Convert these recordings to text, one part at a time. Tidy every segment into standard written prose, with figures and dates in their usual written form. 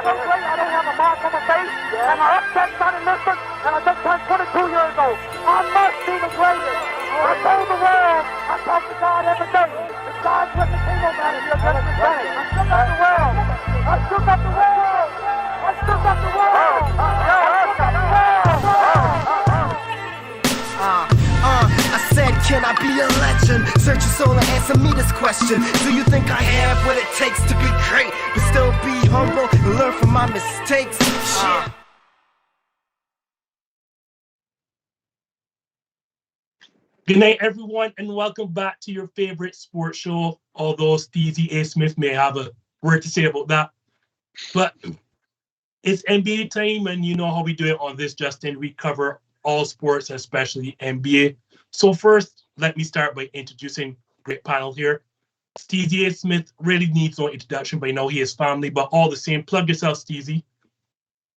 So great, I don't have a mark on my face, and I upset Sonny Liston, and I just turned 22 years old. I must be the greatest. I told the world, I talk to God every day. If God's with the king, no matter, he'll get us the day. I shook up the world. I shook up the world. I shook up the world. I shook up the world. I said, can I be a legend? Search your soul and answer me this question. Do you think I have what it takes to be great, but still be humble and learn from my mistakes? Shit. Good night, everyone, and welcome back to your favorite sports show. Although Steezy A. Smith may have a word to say about that. But it's NBA time, and you know how we do it on this, Justin. We cover all sports, especially NBA. So first, let me start by introducing great panel here. Steezy A. Smith really needs no introduction by now. He is family, but all the same, plug yourself, Steezy.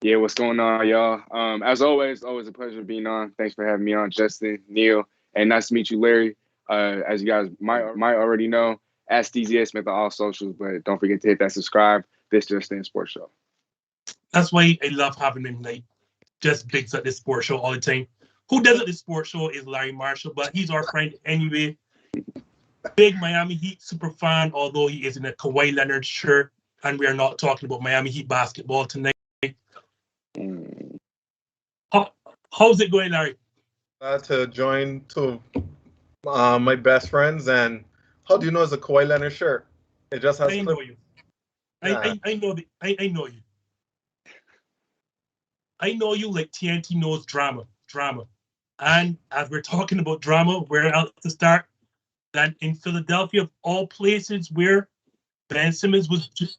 Yeah, what's going on, y'all? As always a pleasure being on. Thanks for having me on, Justin, Neil, and nice to meet you, Larry. As you guys might already know, at Steezy A. Smith on all socials, but don't forget to hit that subscribe. This Justin Sports Show. That's why I love having him, like, just bigs at this sports show all the time. Who does at this sports show is Larry Marshall, but he's our friend anyway. Big Miami Heat super fan, although he is in a Kawhi Leonard shirt, and we are not talking about Miami Heat basketball tonight. How's it going, Larry? To join two my best friends, and how do you know it's a Kawhi Leonard shirt? It just has. I know you. Yeah. I know you. I know you like TNT knows drama. And as we're talking about drama, where else to start than in Philadelphia, of all places, where Ben Simmons was just.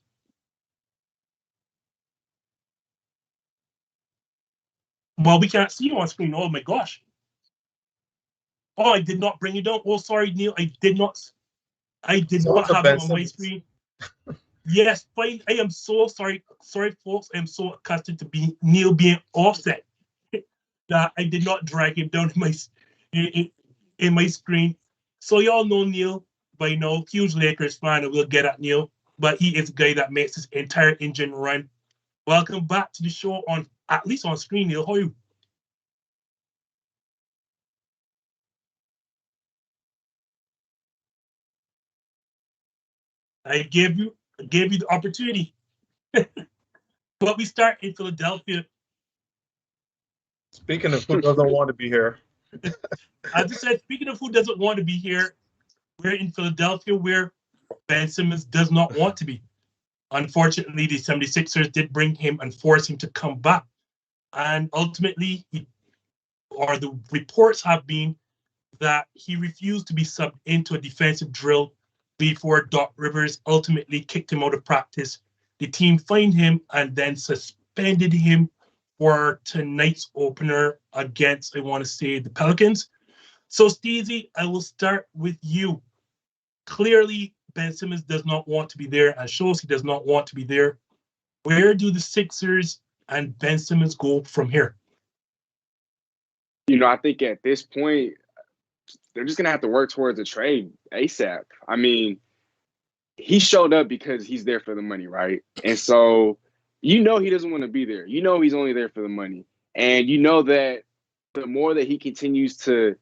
Well, we can't see you on screen. Oh my gosh. Oh, I did not bring you down. Oh, sorry, Neil. I did not have it on my screen. Yes, fine. I am so sorry. Sorry, folks. I am so accustomed to Neil being offset that I did not drag him down in my screen. So y'all know Neil by now. Huge Lakers fan, and we'll get at Neil. But he is a guy that makes his entire engine run. Welcome back to the show at least on screen, Neil. How are you? I gave you the opportunity. But we start in Philadelphia. Speaking of who doesn't want to be here. As I said, speaking of who doesn't want to be here, we're in Philadelphia where Ben Simmons does not want to be. Unfortunately, the 76ers did bring him and force him to come back. And ultimately, the reports have been that he refused to be subbed into a defensive drill before Doc Rivers ultimately kicked him out of practice. The team fined him and then suspended him for tonight's opener against, I want to say, the Pelicans. So, Steezy, I will start with you. Clearly, Ben Simmons does not want to be there and shows he does not want to be there. Where do the Sixers and Ben Simmons go from here? You know, I think at this point, they're just going to have to work towards a trade ASAP. I mean, he showed up because he's there for the money, right? And so, you know, he doesn't want to be there. You know, he's only there for the money. And you know that the more that he continues to,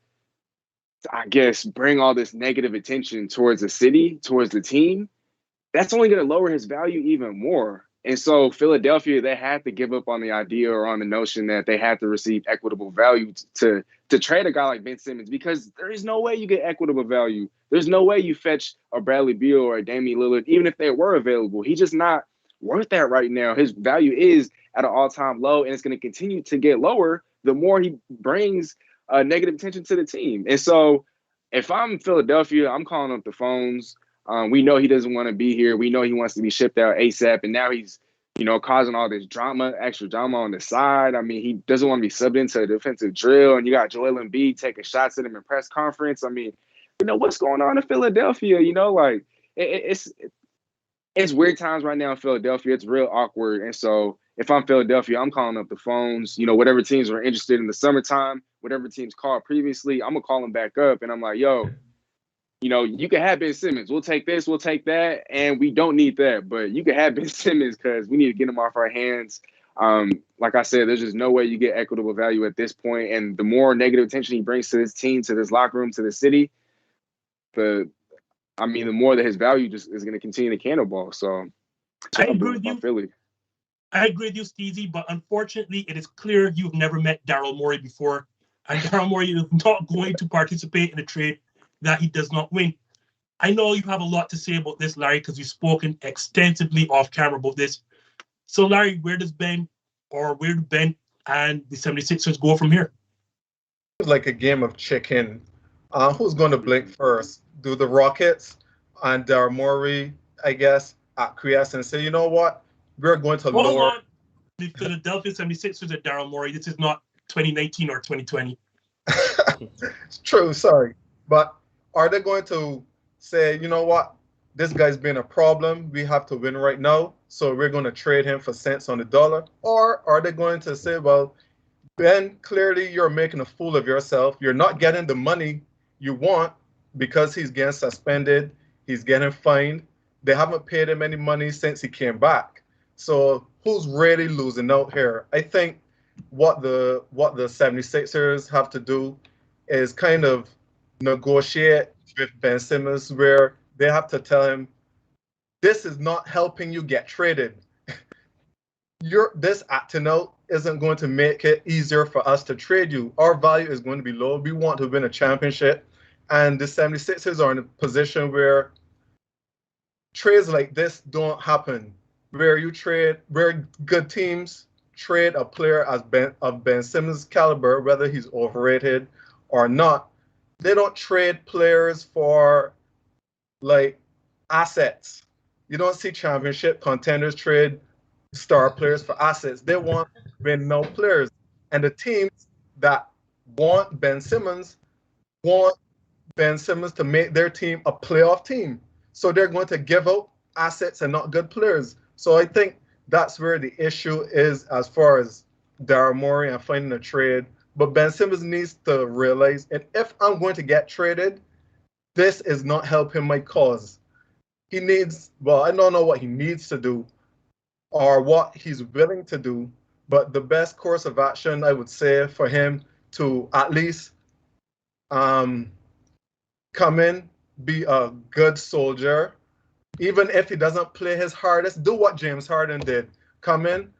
I guess, bring all this negative attention towards the city, towards the team, that's only going to lower his value even more. And so Philadelphia, they had to give up on the idea or on the notion that they had to receive equitable value to trade a guy like Ben Simmons, because there is no way you get equitable value. There's no way you fetch a Bradley Beal or a Damian Lillard, even if they were available. He's just not worth that right now. His value is at an all-time low, and it's going to continue to get lower the more he brings negative attention to the team. And so if I'm Philadelphia, I'm calling up the phones. We know he doesn't want to be here. We know he wants to be shipped out ASAP. And now he's, you know, causing all this drama, extra drama on the side. I mean, he doesn't want to be subbed into a defensive drill. And you got Joel Embiid taking shots at him in press conference. I mean, you know, what's going on in Philadelphia? You know, like it's weird times right now in Philadelphia. It's real awkward. And so if I'm Philadelphia, I'm calling up the phones. You know, whatever teams were interested in the summertime, whatever teams called previously, I'm going to call them back up. And I'm like, yo, you can have Ben Simmons. We'll take this, we'll take that, and we don't need that. But you can have Ben Simmons because we need to get him off our hands. Like I said, there's just no way you get equitable value at this point. And the more negative attention he brings to this team, to this locker room, to the city, the more that his value just is going to continue to cannonball. So I agree with you. Philly. I agree with you, Steezy, but unfortunately, it is clear you've never met Daryl Morey before, and Daryl Morey is not going to participate in a trade that he does not win. I know you have a lot to say about this, Larry, because you've spoken extensively off camera about this. So, Larry, where do Ben and the 76ers go from here? It's like a game of chicken. Who's going to blink first? Do the Rockets and Daryl Morey, I guess, acquiesce and say, you know what? We're going to Hold lower. on. The Philadelphia 76ers and Daryl Morey. This is not 2019 or 2020. It's true, sorry. But are they going to say, you know what? This guy's been a problem. We have to win right now. So we're going to trade him for cents on the dollar. Or are they going to say, well, Ben, clearly you're making a fool of yourself. You're not getting the money you want because he's getting suspended. He's getting fined. They haven't paid him any money since he came back. So who's really losing out here? I think what the 76ers have to do is kind of negotiate with Ben Simmons, where they have to tell him, this is not helping you get traded. This acting out isn't going to make it easier for us to trade you. Our value is going to be low. We want to win a championship. And the 76ers are in a position where trades like this don't happen, where good teams trade a player of Ben Simmons' caliber, whether he's overrated or not. They don't trade players for like assets. You don't see championship contenders trade star players for assets. They want win-now players. And the teams that want Ben Simmons to make their team a playoff team. So they're going to give out assets and not good players. So I think that's where the issue is as far as Daryl Morey and finding a trade. But Ben Simmons needs to realize, and if I'm going to get traded, this is not helping my cause. I don't know what he needs to do or what he's willing to do, but the best course of action, I would say, for him to at least come in, be a good soldier, even if he doesn't play his hardest, do what James Harden did. Come in,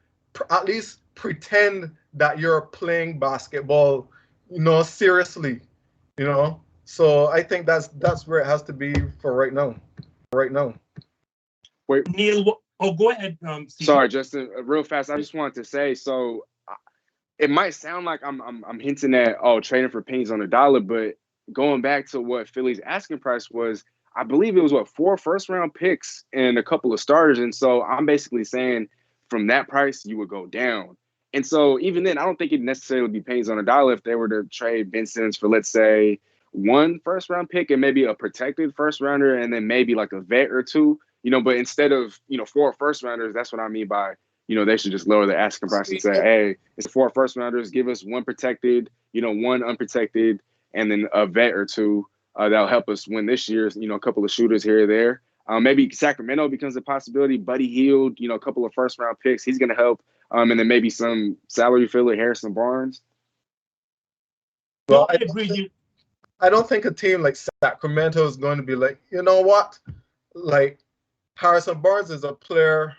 at least pretend that you're playing basketball, seriously, So I think that's where it has to be for right now. Wait, Neil, go ahead. Steve. Sorry, Justin. Real fast, I just wanted to say, so it might sound like I'm hinting at trading for pennies on the dollar, but going back to what Philly's asking price was, I believe it was 4 first-round picks and a couple of starters, and so I'm basically saying from that price you would go down. And so even then, I don't think it'd necessarily be pennies on a dollar if they were to trade Ben Simmons for, let's say, 1 first-round pick and maybe a protected first-rounder and then maybe like a vet or two, but instead of, 4 first-rounders, that's what I mean by, they should just lower the asking price and say, hey, it's 4 first-rounders, give us 1 protected, 1 unprotected, and then a vet or two that'll help us win this year, a couple of shooters here or there. Maybe Sacramento becomes a possibility. Buddy Hield, a couple of first-round picks. He's going to help. And then maybe some salary filler, Harrison Barnes. Well, I don't think a team like Sacramento is going to be like, you know what? Like, Harrison Barnes is a player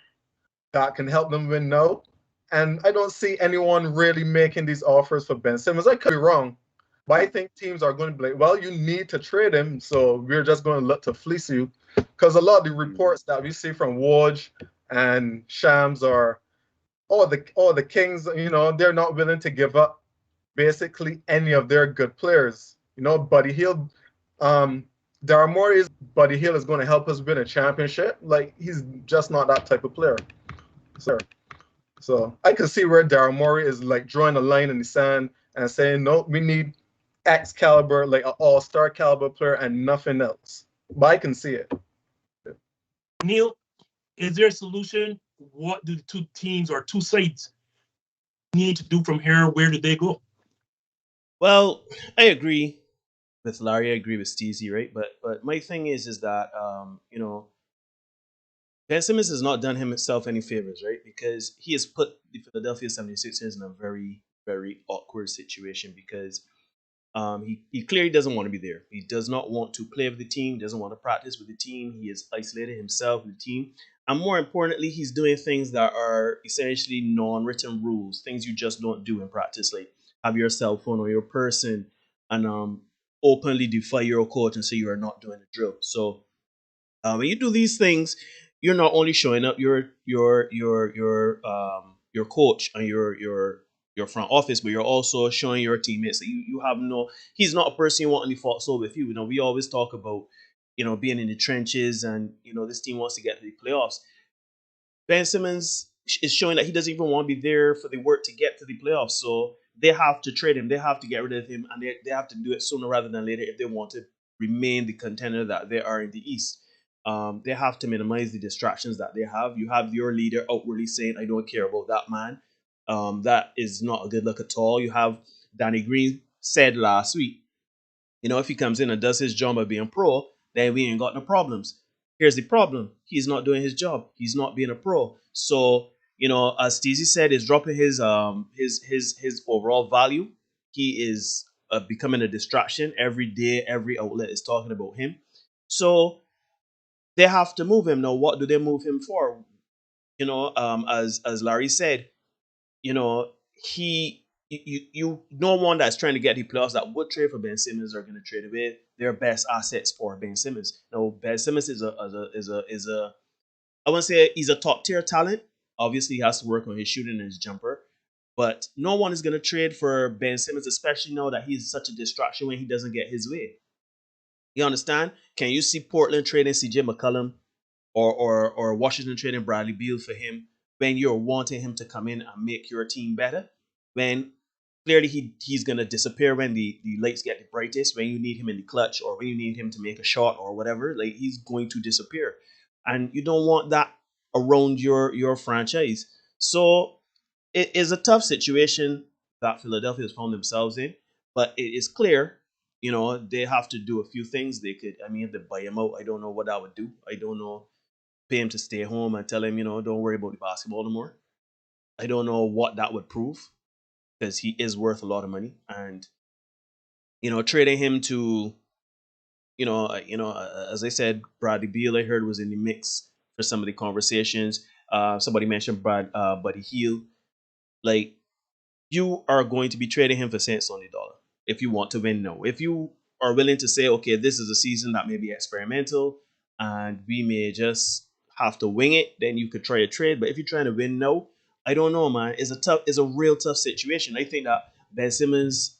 that can help them win now. And I don't see anyone really making these offers for Ben Simmons. I could be wrong. But I think teams are going to be like, well, you need to trade him, so we're just going to look to fleece you. Because a lot of the reports that we see from Woj and Shams are, the Kings, they're not willing to give up basically any of their good players. Buddy Hield, Daryl Morey's Buddy Hield is going to help us win a championship. Like, he's just not that type of player. So I can see where Daryl Morey is like drawing a line in the sand and saying, no, we need X caliber, like an all-star caliber player and nothing else. But I can see it. Neil, is there a solution? What do the 2 teams or 2 sides need to do from here? Where do they go? Well, I agree. with Larry, I agree with Steezy, right? But my thing is that Ben Simmons has not done himself any favors, right? Because he has put the Philadelphia 76ers in a very, very awkward situation because he clearly doesn't want to be there. He does not want to play with the team, doesn't want to practice with the team. He has isolated himself with the team. And more importantly, he's doing things that are essentially non-written rules, things you just don't do in practice, like have your cell phone or your person and openly defy your coach and say you are not doing the drill. So when you do these things, you're not only showing up your coach and your front office, but you're also showing your teammates that you have no. He's not a person you want any fault so with you. You know, we always talk about being in the trenches and this team wants to get to the playoffs. Ben Simmons is showing that he doesn't even want to be there for the work to get to the playoffs. So they have to trade him. They have to get rid of him, and they have to do it sooner rather than later if they want to remain the contender that they are in the East. They have to minimize the distractions that they have. You have your leader outwardly saying, "I don't care about that man." That is not a good look at all. You have Danny Green said last week, if he comes in and does his job by being pro, then we ain't got no problems. Here's the problem. He's not doing his job. He's not being a pro. So, as Steezy said, is dropping his overall value. He is becoming a distraction. Every day, every outlet is talking about him. So they have to move him. Now, what do they move him for? As Larry said, no one that's trying to get the playoffs that would trade for Ben Simmons are going to trade away their best assets for Ben Simmons. Now, Ben Simmons is a I wouldn't say he's a top tier talent. Obviously, he has to work on his shooting and his jumper. But no one is going to trade for Ben Simmons, especially now that he's such a distraction when he doesn't get his way. You understand? Can you see Portland trading CJ McCollum or Washington trading Bradley Beal for him when you're wanting him to come in and make your team better? When clearly he's going to disappear when the lights get the brightest, when you need him in the clutch or when you need him to make a shot or whatever, like he's going to disappear. And you don't want that around your franchise. So it is a tough situation that Philadelphia has found themselves in, but it is clear, they have to do a few things. They could, if they buy him out, I don't know what that would do. I don't know, pay him to stay home and tell him, don't worry about the basketball anymore. I don't know what that would prove because he is worth a lot of money. And, trading him to, as I said, Bradley Beal, I heard, was in the mix for some of the conversations. Somebody mentioned Buddy Hield. Like, you are going to be trading him for cents on the dollar if you want to win now. If you are willing to say, okay, this is a season that may be experimental and we may just have to wing it, then you could try a trade. But if you're trying to win now, I don't know, man. It's a real tough situation. I think that Ben Simmons,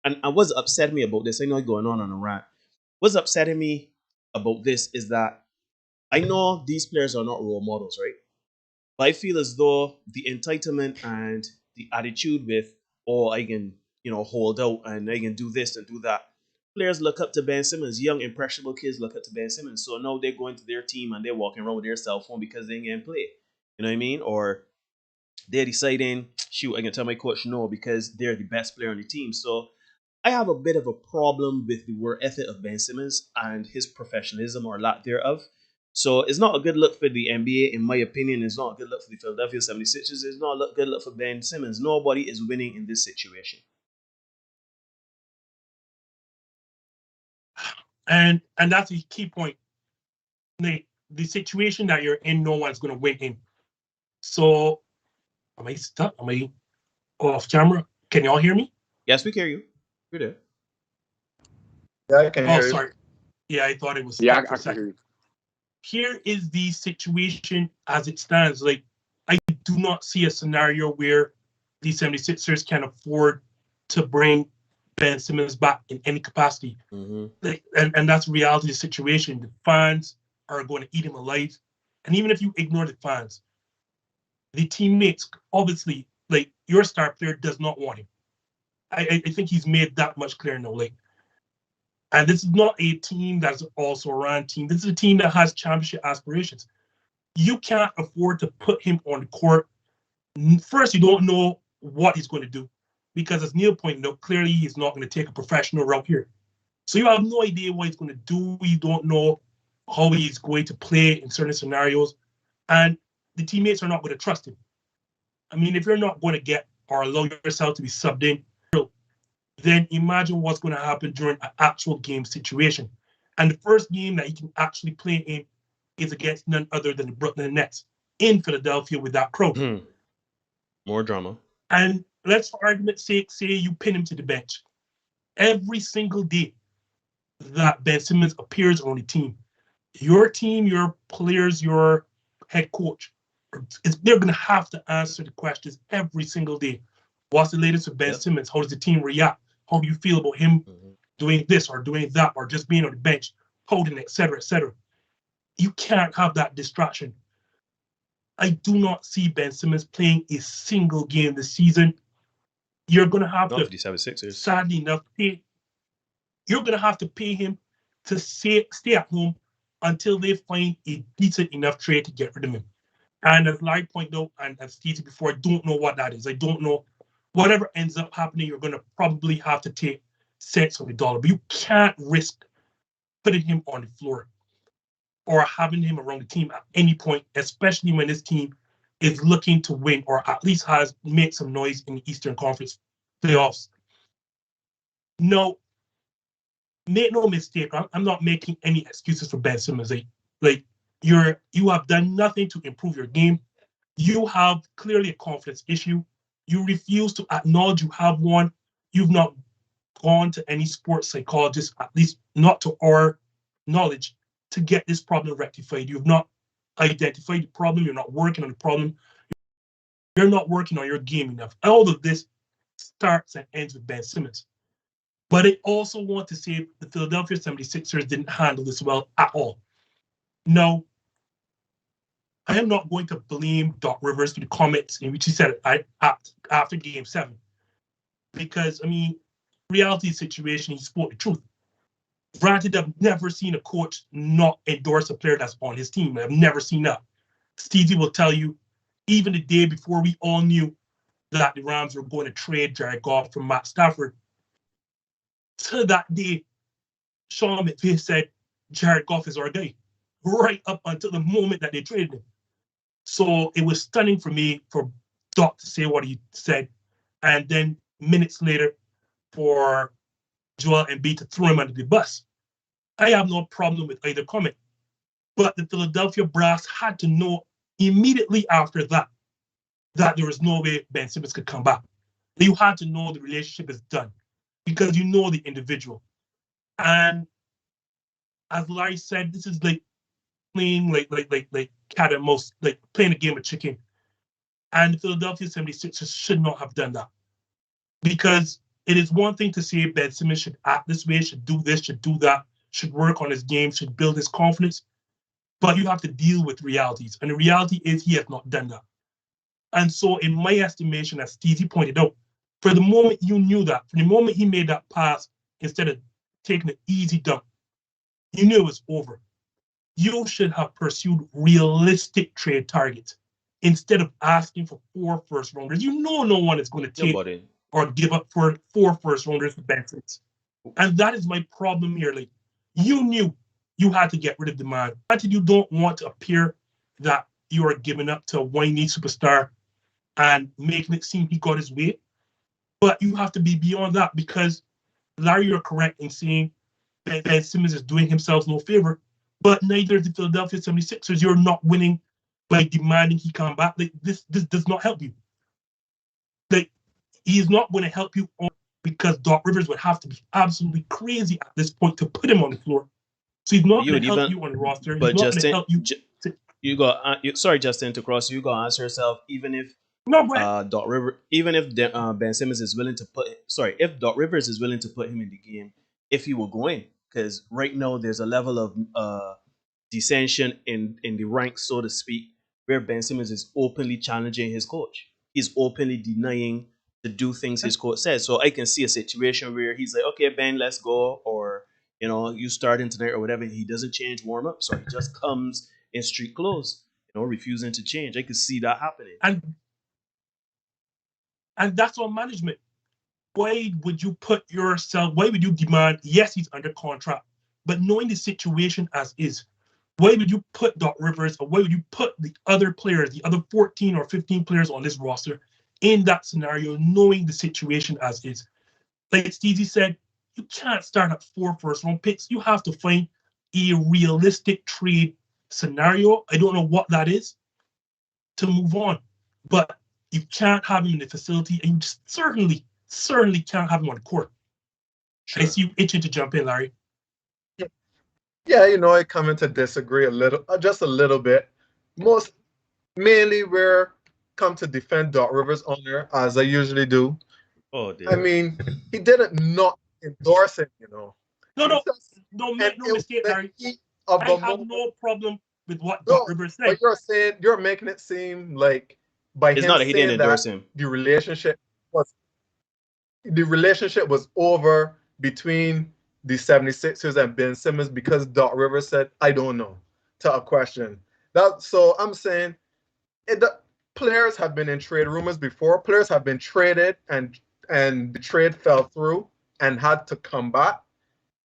and what's upset me about this, I know I'm going on a rant. What's upsetting me about this is that I know these players are not role models, right? But I feel as though the entitlement and the attitude with, oh, I can, hold out and I can do this and do that. Players look up to Ben Simmons. Young, impressionable kids look up to Ben Simmons. So now they're going to their team and they're walking around with their cell phone because they can't play. You know what I mean? Or they're deciding, shoot, I can tell my coach no because they're the best player on the team. So I have a bit of a problem with the work ethic of Ben Simmons and his professionalism or lack thereof. So it's not a good look for the NBA, in my opinion. It's not a good look for the Philadelphia 76ers. It's not a good look for Ben Simmons. Nobody is winning in this situation. And that's a key point. The situation that you're in, no one's going to win in. So, am I stuck? Am I off camera? Can y'all hear me? Yes, we can hear you. You're there. Yeah, I can hear you. Sorry. Yeah, I thought it was Yeah, stuck for a I can second. hear you. Here is the situation as it stands. Like, I do not see a scenario where the 76ers can afford to bring Ben Simmons back in any capacity. Mm-hmm. Like, and that's the reality of the situation. The fans are going to eat him alive. And even if you ignore the fans, the teammates, obviously, like, your star player does not want him. I think he's made that much clear now. Like, and this is not a team that's also a run team. This is a team that has championship aspirations. You can't afford to put him on the court. First, you don't know what he's going to do. Because as Neil pointed out, clearly he's not going to take a professional route here. So you have no idea what he's going to do. You don't know how he's going to play in certain scenarios. And the teammates are not going to trust him. I mean, if you're not going to get or allow yourself to be subbed in, then imagine what's going to happen during an actual game situation. And the first game that he can actually play in is against none other than the Brooklyn Nets in Philadelphia with that crowd. More drama. And let's, for argument's sake, say you pin him to the bench. Every single day that Ben Simmons appears on the team, your players, your head coach, they're going to have to answer the questions every single day. What's the latest with Ben Simmons? How does the team react? How do you feel about him doing this or doing that or just being on the bench, holding, et cetera, et cetera? You can't have that distraction. I do not see Ben Simmons playing a single game this season. You're going to have to, sadly enough, you're going to have to pay him to stay at home until they find a decent enough trade to get rid of him. And as Larry pointed out, and as stated before, I don't know what that is. I don't know. Whatever ends up happening, you're going to probably have to take cents on the dollar. But you can't risk putting him on the floor or having him around the team at any point, especially when this team is looking to win or at least has made some noise in the Eastern Conference playoffs. No, make no mistake. I'm not making any excuses for Ben Simmons. You have done nothing to improve your game. You have clearly a confidence issue. You refuse to acknowledge you have one. You've not gone to any sports psychologist, at least not to our knowledge, to get this problem rectified. You've not identified the problem. You're not working on the problem. You're not working on your game enough. All of this starts and ends with Ben Simmons. But I also want to say the Philadelphia 76ers didn't handle this well at all. No, I am not going to blame Doc Rivers for the comments in which he said after Game 7. Because, I mean, reality situation, he spoke the truth. Granted, I've never seen a coach not endorse a player that's on his team. I've never seen that. Steezy will tell you, even the day before we all knew that the Rams were going to trade Jared Goff from Matt Stafford, to that day, Sean McVay said, Jared Goff is our guy, right up until the moment that they traded him. So it was stunning for me for Doc to say what he said, and then minutes later for Joel Embiid to throw him under the bus. I have no problem with either comment. But the Philadelphia brass had to know immediately after that there was no way Ben Simmons could come back. You had to know the relationship is done because you know the individual. And as Larry said, this is like playing like cat and mouse, like playing a game of chicken. And the Philadelphia 76ers should not have done that. Because it is one thing to say Ben Simmons should act this way, should do this, should do that, should work on his game, should build his confidence. But you have to deal with realities. And the reality is he has not done that. And so in my estimation, as Steezy pointed out, for the moment you knew that, for the moment he made that pass, instead of taking an easy dunk, you knew it was over. You should have pursued realistic trade targets instead of asking for 4 first rounders. You know no one is going to take or give up for 4 first rounders for Ben Simmons. And that is my problem here. Like, you knew you had to get rid of the man. Granted, you don't want to appear that you are giving up to a whiny superstar and making it seem he got his way. But you have to be beyond that because, Larry, you're correct in saying Ben Simmons is doing himself no favor, but neither is the Philadelphia 76ers. You're not winning by demanding he come back. Like, this does not help you. Like, he is not going to help you because Doc Rivers would have to be absolutely crazy at this point to put him on the floor. So he's not going to help you on the roster. He's But not Justin, going to help you. Sorry, Justin, to cross you. Got to answer yourself. Even if Doc Rivers, Ben Simmons is willing to if Doc Rivers is willing to put him in the game, if he will go in, because right now there's a level of dissension in the ranks, so to speak, where Ben Simmons is openly challenging his coach. He's openly denying to do things his coach says. So I can see a situation where he's like, okay, Ben, let's go, or you starting tonight or whatever. He doesn't change warm up, so he just comes in street clothes, refusing to change. I could see that happening. And that's on management. why would you demand, yes, he's under contract, but knowing the situation as is, why would you put Doc Rivers, or why would you put the other players, the other 14 or 15 players on this roster in that scenario, knowing the situation as is? Like Steezy said, you can't start at 4 first-round picks. You have to find a realistic trade scenario. I don't know what that is to move on, but you can't have him in the facility, and you certainly can't have him on the court. Sure. I see you itching to jump in, Larry. Yeah, I come in to disagree a little, just a little bit. Mainly where come to defend Doc Rivers' honor, as I usually do. Oh, dear. I mean, he didn't not endorse it, No, make no mistake, Larry. I have no problem with what Doc Rivers said. But you're making it seem like by it's him not that he didn't saying endorse that him. the relationship was over between the 76ers and Ben Simmons because Doc Rivers said, I don't know, to a question. So I'm saying the players have been in trade rumors before. Players have been traded and the trade fell through and had to come back,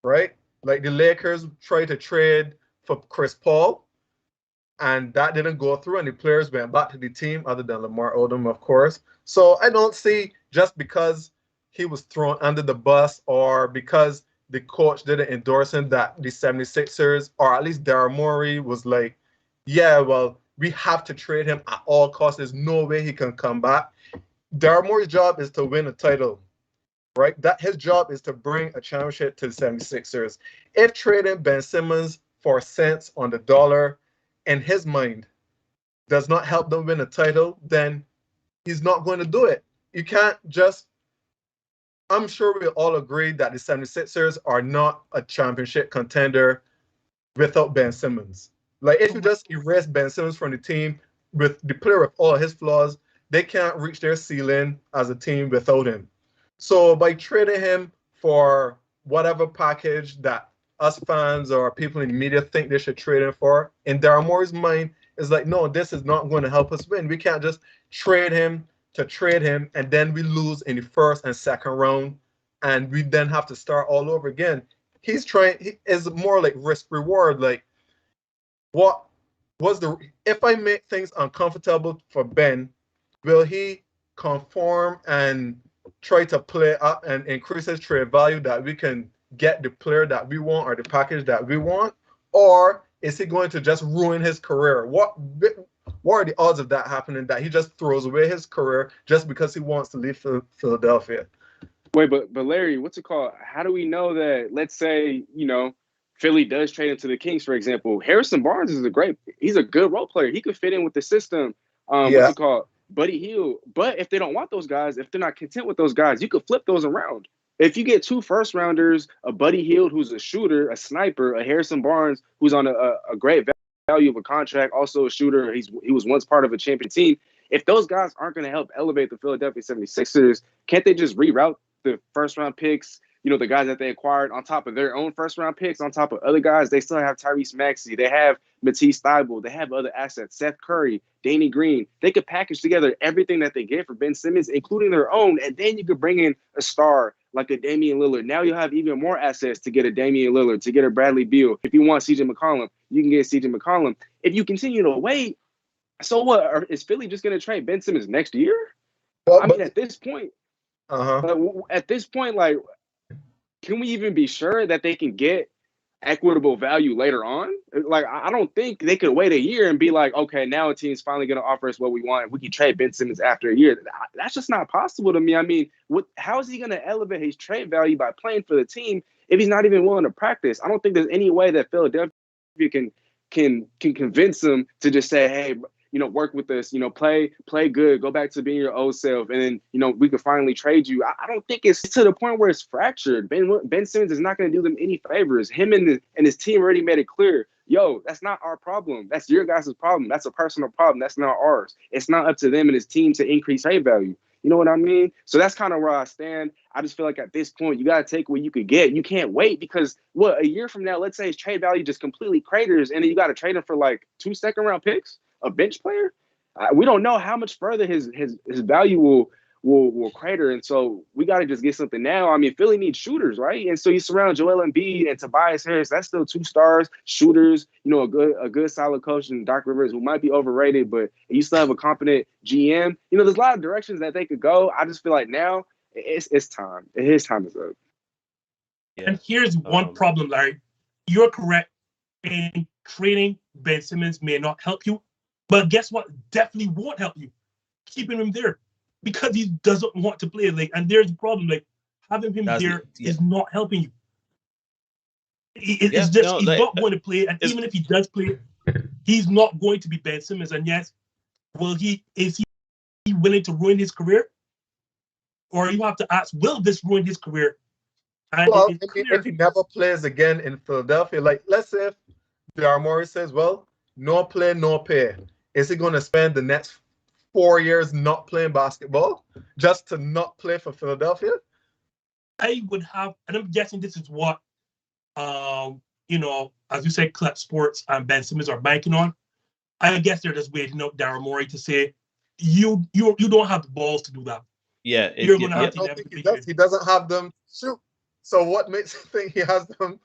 right? Like the Lakers tried to trade for Chris Paul, and that didn't go through, and the players went back to the team, other than Lamar Odom, of course. So I don't see just because he was thrown under the bus or because the coach didn't endorse him that the 76ers, or at least Daryl Morey, was like, yeah, well, we have to trade him at all costs. There's no way he can come back. Daryl Morey's job is to win a title, right? That his job is to bring a championship to the 76ers. If trading Ben Simmons for cents on the dollar, in his mind, does not help them win a title, then he's not going to do it. You can't just, I'm sure we all agree that the 76ers are not a championship contender without Ben Simmons. Like, if you just erase Ben Simmons from the team with the player with all his flaws, they can't reach their ceiling as a team without him. So by trading him for whatever package that us fans or people in the media think they should trade him for, in Daryl Morey's mind, is like, no, this is not going to help us win. We can't just trade him to trade him, and then we lose in the first and second round, and we then have to start all over again. He is more like risk reward. Like, if I make things uncomfortable for Ben, will he conform and try to play up and increase his trade value that we can get the player that we want or the package that we want? Or is he going to just ruin his career? What are the odds of that happening, that he just throws away his career just because he wants to leave Philadelphia? Wait, but Larry, what's it called? How do we know that, let's say, Philly does trade him to the Kings, for example? Harrison Barnes he's a good role player. He could fit in with the system. What's it called? Buddy Hield. But if they don't want those guys, if they're not content with those guys, you could flip those around. If you get 2 first-rounders, a Buddy Hield who's a shooter, a sniper, a Harrison Barnes who's on a great value of a contract, also a shooter, he was once part of a champion team. If those guys aren't going to help elevate the Philadelphia 76ers, can't they just reroute the first-round picks, the guys that they acquired, on top of their own first-round picks, on top of other guys? They still have Tyrese Maxey. They have Matisse Thybulle. They have other assets, Seth Curry, Danny Green. They could package together everything that they get for Ben Simmons, including their own, and then you could bring in a star like a Damian Lillard. Now you'll have even more assets to get a Damian Lillard, to get a Bradley Beal. If you want CJ McCollum, you can get CJ McCollum. If you continue to wait, so what? Is Philly just going to trade Ben Simmons next year? At this point, like, can we even be sure that they can get equitable value later on? Like, I don't think they could wait a year and be like, okay, now a team's finally going to offer us what we want. We can trade Ben Simmons after a year. That's just not possible to me. I mean, how is he going to elevate his trade value by playing for the team if he's not even willing to practice? I don't think there's any way that Philadelphia can convince him to just say, hey, work with us, play good, go back to being your old self, and then, we could finally trade you. I don't think it's to the point where it's fractured. Ben Simmons is not going to do them any favors. Him and his team already made it clear, yo, that's not our problem. That's your guys' problem. That's a personal problem. That's not ours. It's not up to them and his team to increase trade value. You know what I mean? So that's kind of where I stand. I just feel like at this point, you got to take what you could get. You can't wait because, a year from now, let's say his trade value just completely craters, and then you got to trade him for like 2 second-round picks? A bench player, we don't know how much further his value will crater. And so we got to just get something now. I mean, Philly needs shooters, right? And so you surround Joel Embiid and Tobias Harris. That's still 2 stars, shooters. You know, a good solid coach in Doc Rivers, who might be overrated, but you still have a competent GM. You know, there's a lot of directions that they could go. I just feel like now it's time. His time is up. Yeah. And here's one problem, Larry. You're correct in trading Ben Simmons may not help you, but guess what? Definitely won't help you. Keeping him there because he doesn't want to play. Like, and there's a problem. Like, having him is not helping you. It's just he's not going to play, and even if he does play, he's not going to be Ben Simmons. And yes, is he willing to ruin his career? Or you have to ask, will this ruin his career? And well, if he never plays again in Philadelphia, like let's say if Daryl Morey says, well, no play, no pay, is he going to spend the next 4 years not playing basketball just to not play for Philadelphia? I would have, and I'm guessing this is what, you know, as you said, Clutch Sports and Ben Simmons are banking on. I guess they're just waiting up Daryl Morey to say, you don't have the balls to do that. Yeah, you're going to have to. He doesn't have them shoot. So what makes you think he has them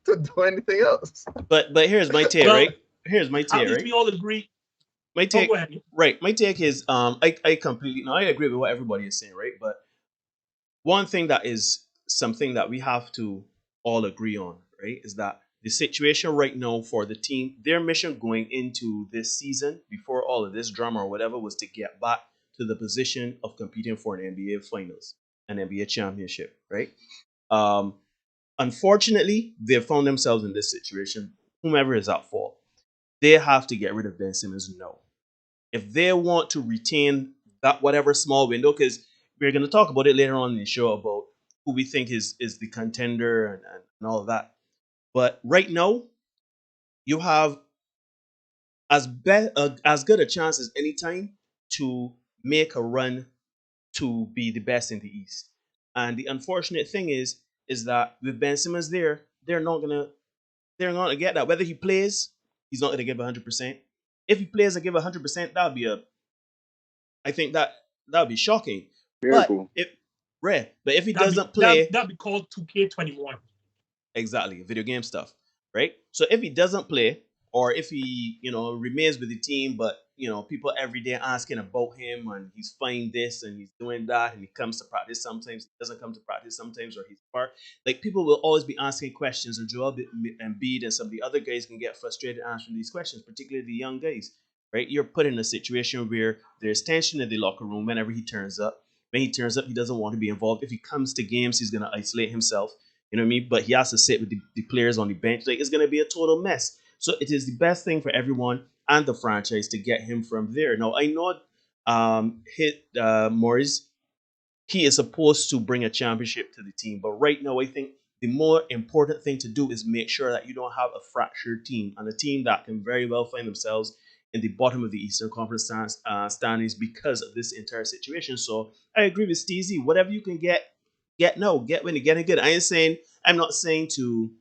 to do anything else? But here's my take, right? Here's my take, right? We all agree. My take, right? My take is, I completely, I agree with what everybody is saying, right? But one thing that is something that we have to all agree on, right, is that the situation right now for the team, their mission going into this season, before all of this drama or whatever, was to get back to the position of competing for an NBA Finals, an NBA championship, right? Unfortunately, they found themselves in this situation. Whomever is at fault, they have to get rid of Ben Simmons now. If they want to retain that whatever small window, because we're going to talk about it later on in the show about who we think is the contender and all of that. But right now, you have as good a chance as any time to make a run to be the best in the East. And the unfortunate thing is that with Ben Simmons there, they're not gonna get that. Whether he plays, he's not gonna give 100%. If he plays and give 100%, I think that would be shocking. Very cool. But if he doesn't play, that'd be called 2K21. Exactly, video game stuff, right? So if he doesn't play, or if he, remains with the team, but people every day asking about him, and he's fine this and he's doing that, and he comes to practice sometimes, he doesn't come to practice sometimes, or he's part. Like, people will always be asking questions, and Joel Embiid and some of the other guys can get frustrated answering these questions, particularly the young guys, right? You're put in a situation where there's tension in the locker room whenever he turns up. When he turns up, he doesn't want to be involved. If he comes to games, he's going to isolate himself. You know what I mean? But he has to sit with the players on the bench. Like, it's going to be a total mess. So it is the best thing for everyone and the franchise to get him from there. Now, I know Morris, he is supposed to bring a championship to the team. But right now, I think the more important thing to do is make sure that you don't have a fractured team, and a team that can very well find themselves in the bottom of the Eastern Conference standings because of this entire situation. So I agree with Steezy. Whatever you can get now. Get when you're getting good. I'm not saying to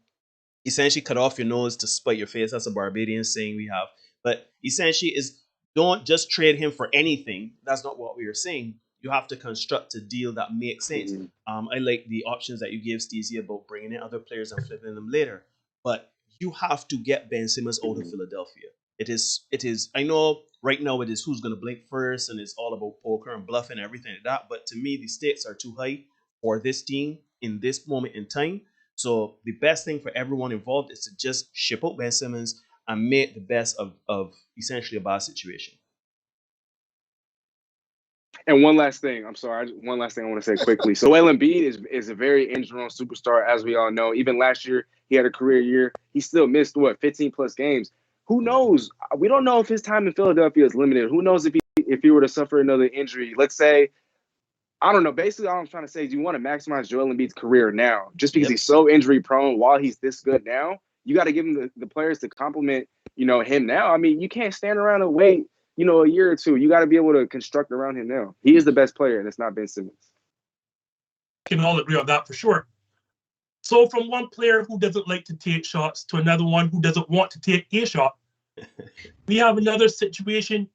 essentially cut off your nose to spite your face. That's a Barbadian saying we have. But essentially is, don't just trade him for anything. That's not what we are saying. You have to construct a deal that makes sense. I like the options that you gave Steezy about bringing in other players and flipping them later. But you have to get Ben Simmons out of Philadelphia. It is. I know right now it is who's going to blink first, and it's all about poker and bluffing and everything like that. But to me, the stakes are too high for this team in this moment in time. So the best thing for everyone involved is to just ship out Ben Simmons and make the best of essentially a bad situation. And one last thing, I'm sorry, one last thing I want to say quickly. So Joel Embiid is a very injury-prone superstar, as we all know. Even last year, he had a career year. He still missed, 15-plus games. Who knows? We don't know if his time in Philadelphia is limited. Who knows if he were to suffer another injury? Let's say, I don't know. Basically, all I'm trying to say is you want to maximize Joel Embiid's career now. Just because he's so injury-prone while he's this good now, you got to give him the players to complement, him now. I mean, you can't stand around and wait, a year or two. You got to be able to construct around him now. He is the best player, and it's not Ben Simmons. Can all agree on that for sure. So from one player who doesn't like to take shots to another one who doesn't want to take a shot, we have another situation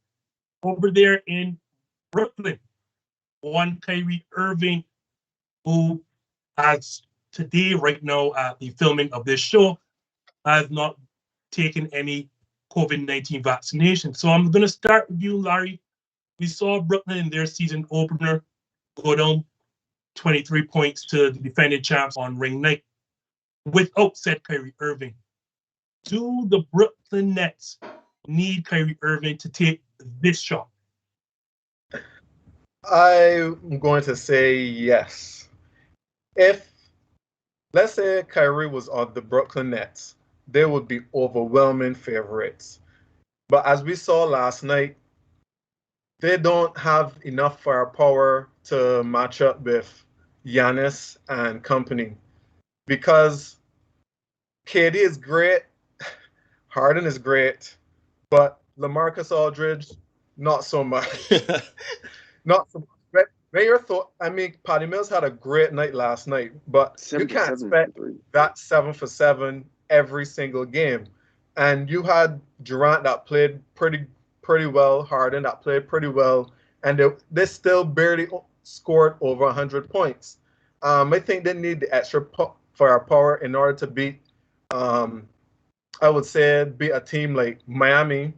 over there in Brooklyn. one Kyrie Irving, who, as today, right now, at the filming of this show, has not taken any COVID-19 vaccination. So I'm going to start with you, Larry. We saw Brooklyn in their season opener go down 23 points to the defending champs on ring night without said Kyrie Irving. Do the Brooklyn Nets need Kyrie Irving to take this shot? I'm going to say yes. If, let's say, Kyrie was on the Brooklyn Nets, they would be overwhelming favorites. But as we saw last night, they don't have enough firepower to match up with Giannis and company because KD is great, Harden is great, but LaMarcus Aldridge, not so much. Not so much. Mayor thought, I mean, Patty Mills had a great night last night, but you 7 for can't 7 expect from 3. that 7 for 7 every single game. And you had Durant that played pretty well, Harden that played pretty well, and they still barely scored over 100 points. I think they need the extra firepower in order to beat, um, I would say, beat a team like Miami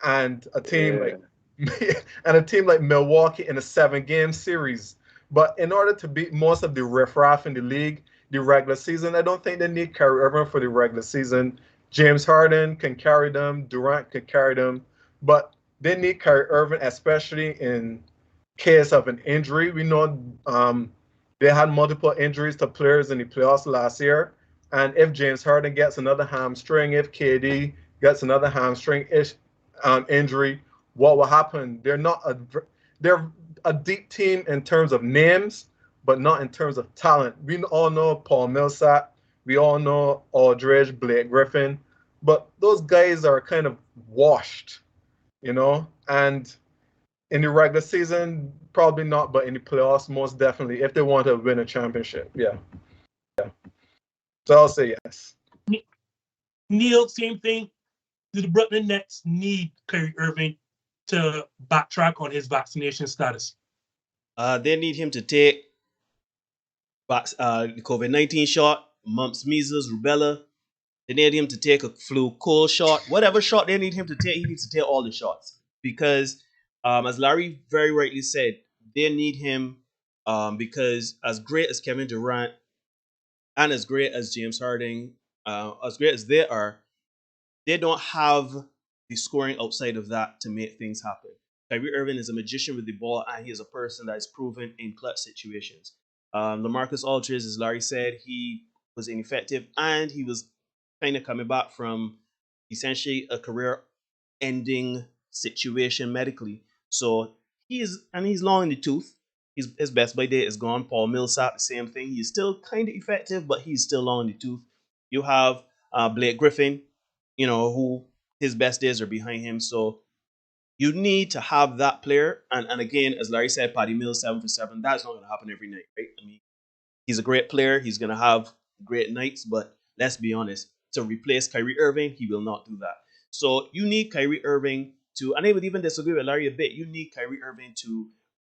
and a team Yeah. like and a team like Milwaukee in a 7-game series. But in order to beat most of the riffraff in the league, the regular season, I don't think they need Kyrie Irving for the regular season. James Harden can carry them, Durant can carry them, but they need Kyrie Irving, especially in case of an injury. We know they had multiple injuries to players in the playoffs last year. And if James Harden gets another hamstring, if KD gets another hamstring injury, what will happen? They're a deep team in terms of names, but not in terms of talent. We all know Paul Millsap, we all know Aldridge, Blake Griffin, but those guys are kind of washed, you know. And in the regular season, probably not, but in the playoffs, most definitely, if they want to win a championship, yeah. So I'll say yes. Neil, same thing. Do the Brooklyn Nets need Kyrie Irving to backtrack on his vaccination status? They need him to take the COVID-19 shot, mumps, measles, rubella. They need him to take a flu cold shot. Whatever shot they need him to take, he needs to take all the shots. Because, as Larry very rightly said, they need him because as great as Kevin Durant and as great as James Harden, as great as they don't have the scoring outside of that to make things happen. Kyrie Irving is a magician with the ball, and he is a person that is proven in clutch situations. LaMarcus Aldridge, as Larry said, he was ineffective, and he was kind of coming back from essentially a career-ending situation medically. So he's long in the tooth. His best by date is gone. Paul Millsap, the same thing. He's still kind of effective, but he's still long in the tooth. You have Blake Griffin, who his best days are behind him. So you need to have that player. And again, as Larry said, Patty Mills 7 for 7. That's not going to happen every night, right? I mean, he's a great player. He's going to have great nights, but let's be honest. To replace Kyrie Irving, he will not do that. So you need Kyrie Irving to, and I would even disagree with Larry a bit. You need Kyrie Irving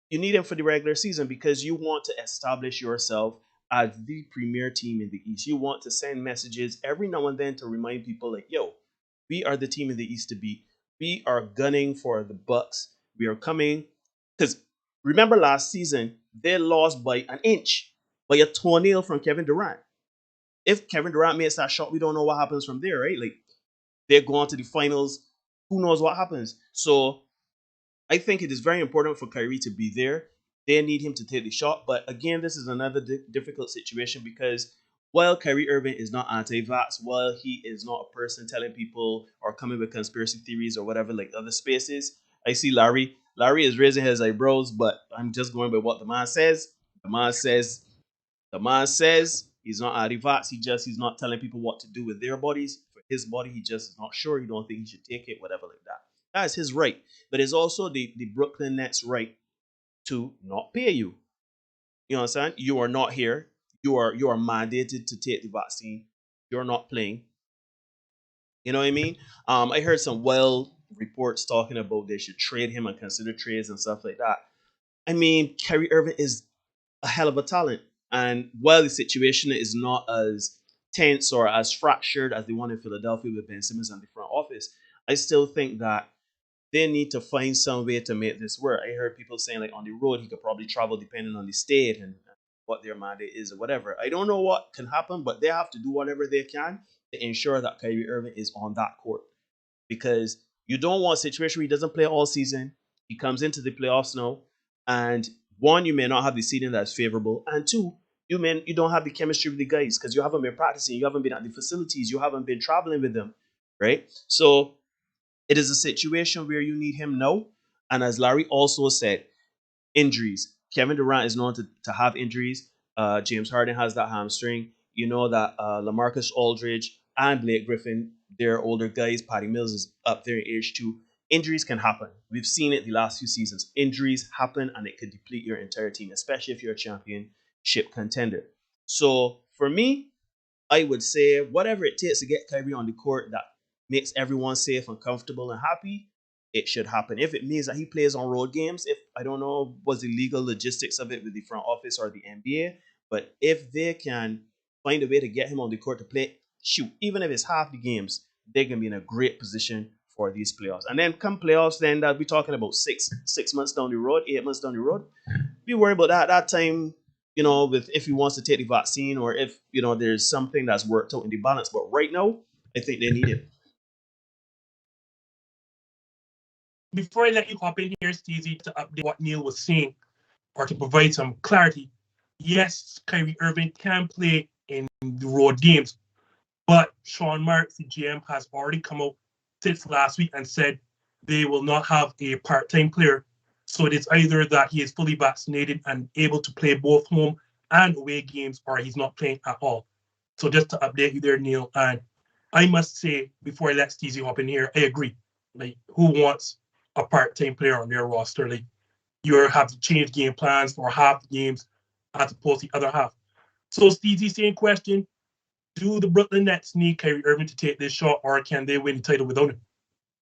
you need him for the regular season because you want to establish yourself as the premier team in the East. You want to send messages every now and then to remind people like, yo, we are the team in the East to beat. We are gunning for the Bucks. We are coming because remember last season they lost by an inch, by a toenail from Kevin Durant. If Kevin Durant makes that shot, we don't know what happens from there, right? Like they're going to the finals. Who knows what happens? So I think it is very important for Kyrie to be there. They need him to take the shot. But again, this is another difficult situation because while Kyrie Irving is not anti-vax, while he is not a person telling people or coming with conspiracy theories or whatever like other spaces, I see Larry. Larry is raising his eyebrows, but I'm just going by what the man says. The man says he's not anti-vax. He's not telling people what to do with their bodies. For his body, he just is not sure. He don't think he should take it, whatever like that. That's his right. But it's also the Brooklyn Nets' right to not pay you. You understand? You are not here. You are mandated to take the vaccine. You're not playing. You know what I mean? I heard some reports talking about they should trade him and consider trades and stuff like that. I mean, Kyrie Irving is a hell of a talent. And while the situation is not as tense or as fractured as the one in Philadelphia with Ben Simmons and the front office, I still think that they need to find some way to make this work. I heard people saying like on the road he could probably travel depending on the state and what their mandate is or whatever. I don't know what can happen, but they have to do whatever they can to ensure that Kyrie Irving is on that court. Because you don't want a situation where he doesn't play all season. He comes into the playoffs now, and one, you may not have the seeding that's favorable, and two, you don't have the chemistry with the guys because you haven't been practicing, you haven't been at the facilities, you haven't been traveling with them, right? So it is a situation where you need him now. And as Larry also said, injuries. Kevin Durant is known to have injuries. James Harden has that hamstring. You know that LaMarcus Aldridge and Blake Griffin, they're older guys. Patty Mills is up there in age too. Injuries can happen. We've seen it the last few seasons. Injuries happen and it could deplete your entire team, especially if you're a championship contender. So for me, I would say whatever it takes to get Kyrie on the court that makes everyone safe and comfortable and happy, it should happen. If it means that he plays on road games, if I don't know what's the legal logistics of it with the front office or the NBA, but if they can find a way to get him on the court to play, shoot, even if it's half the games, they're gonna be in a great position for these playoffs. And then come playoffs, then that we're talking about six months down the road, 8 months down the road. Be worried about that time, with if he wants to take the vaccine or if there's something that's worked out in the balance. But right now, I think they need it. Before I let you hop in here, Steezy, to update what Neil was saying or to provide some clarity, yes, Kyrie Irving can play in the road games, but Sean Marks, the GM, has already come out since last week and said they will not have a part-time player. So it is either that he is fully vaccinated and able to play both home and away games, or he's not playing at all. So just to update you there, Neil, and I must say, before I let Steezy hop in here, I agree. Like, who wants a part-time player on their roster? Like, you have to change game plans for half the games as opposed to the other half. So Steezy, same question. Do the Brooklyn Nets need Kyrie Irving to take this shot, or can they win the title without him?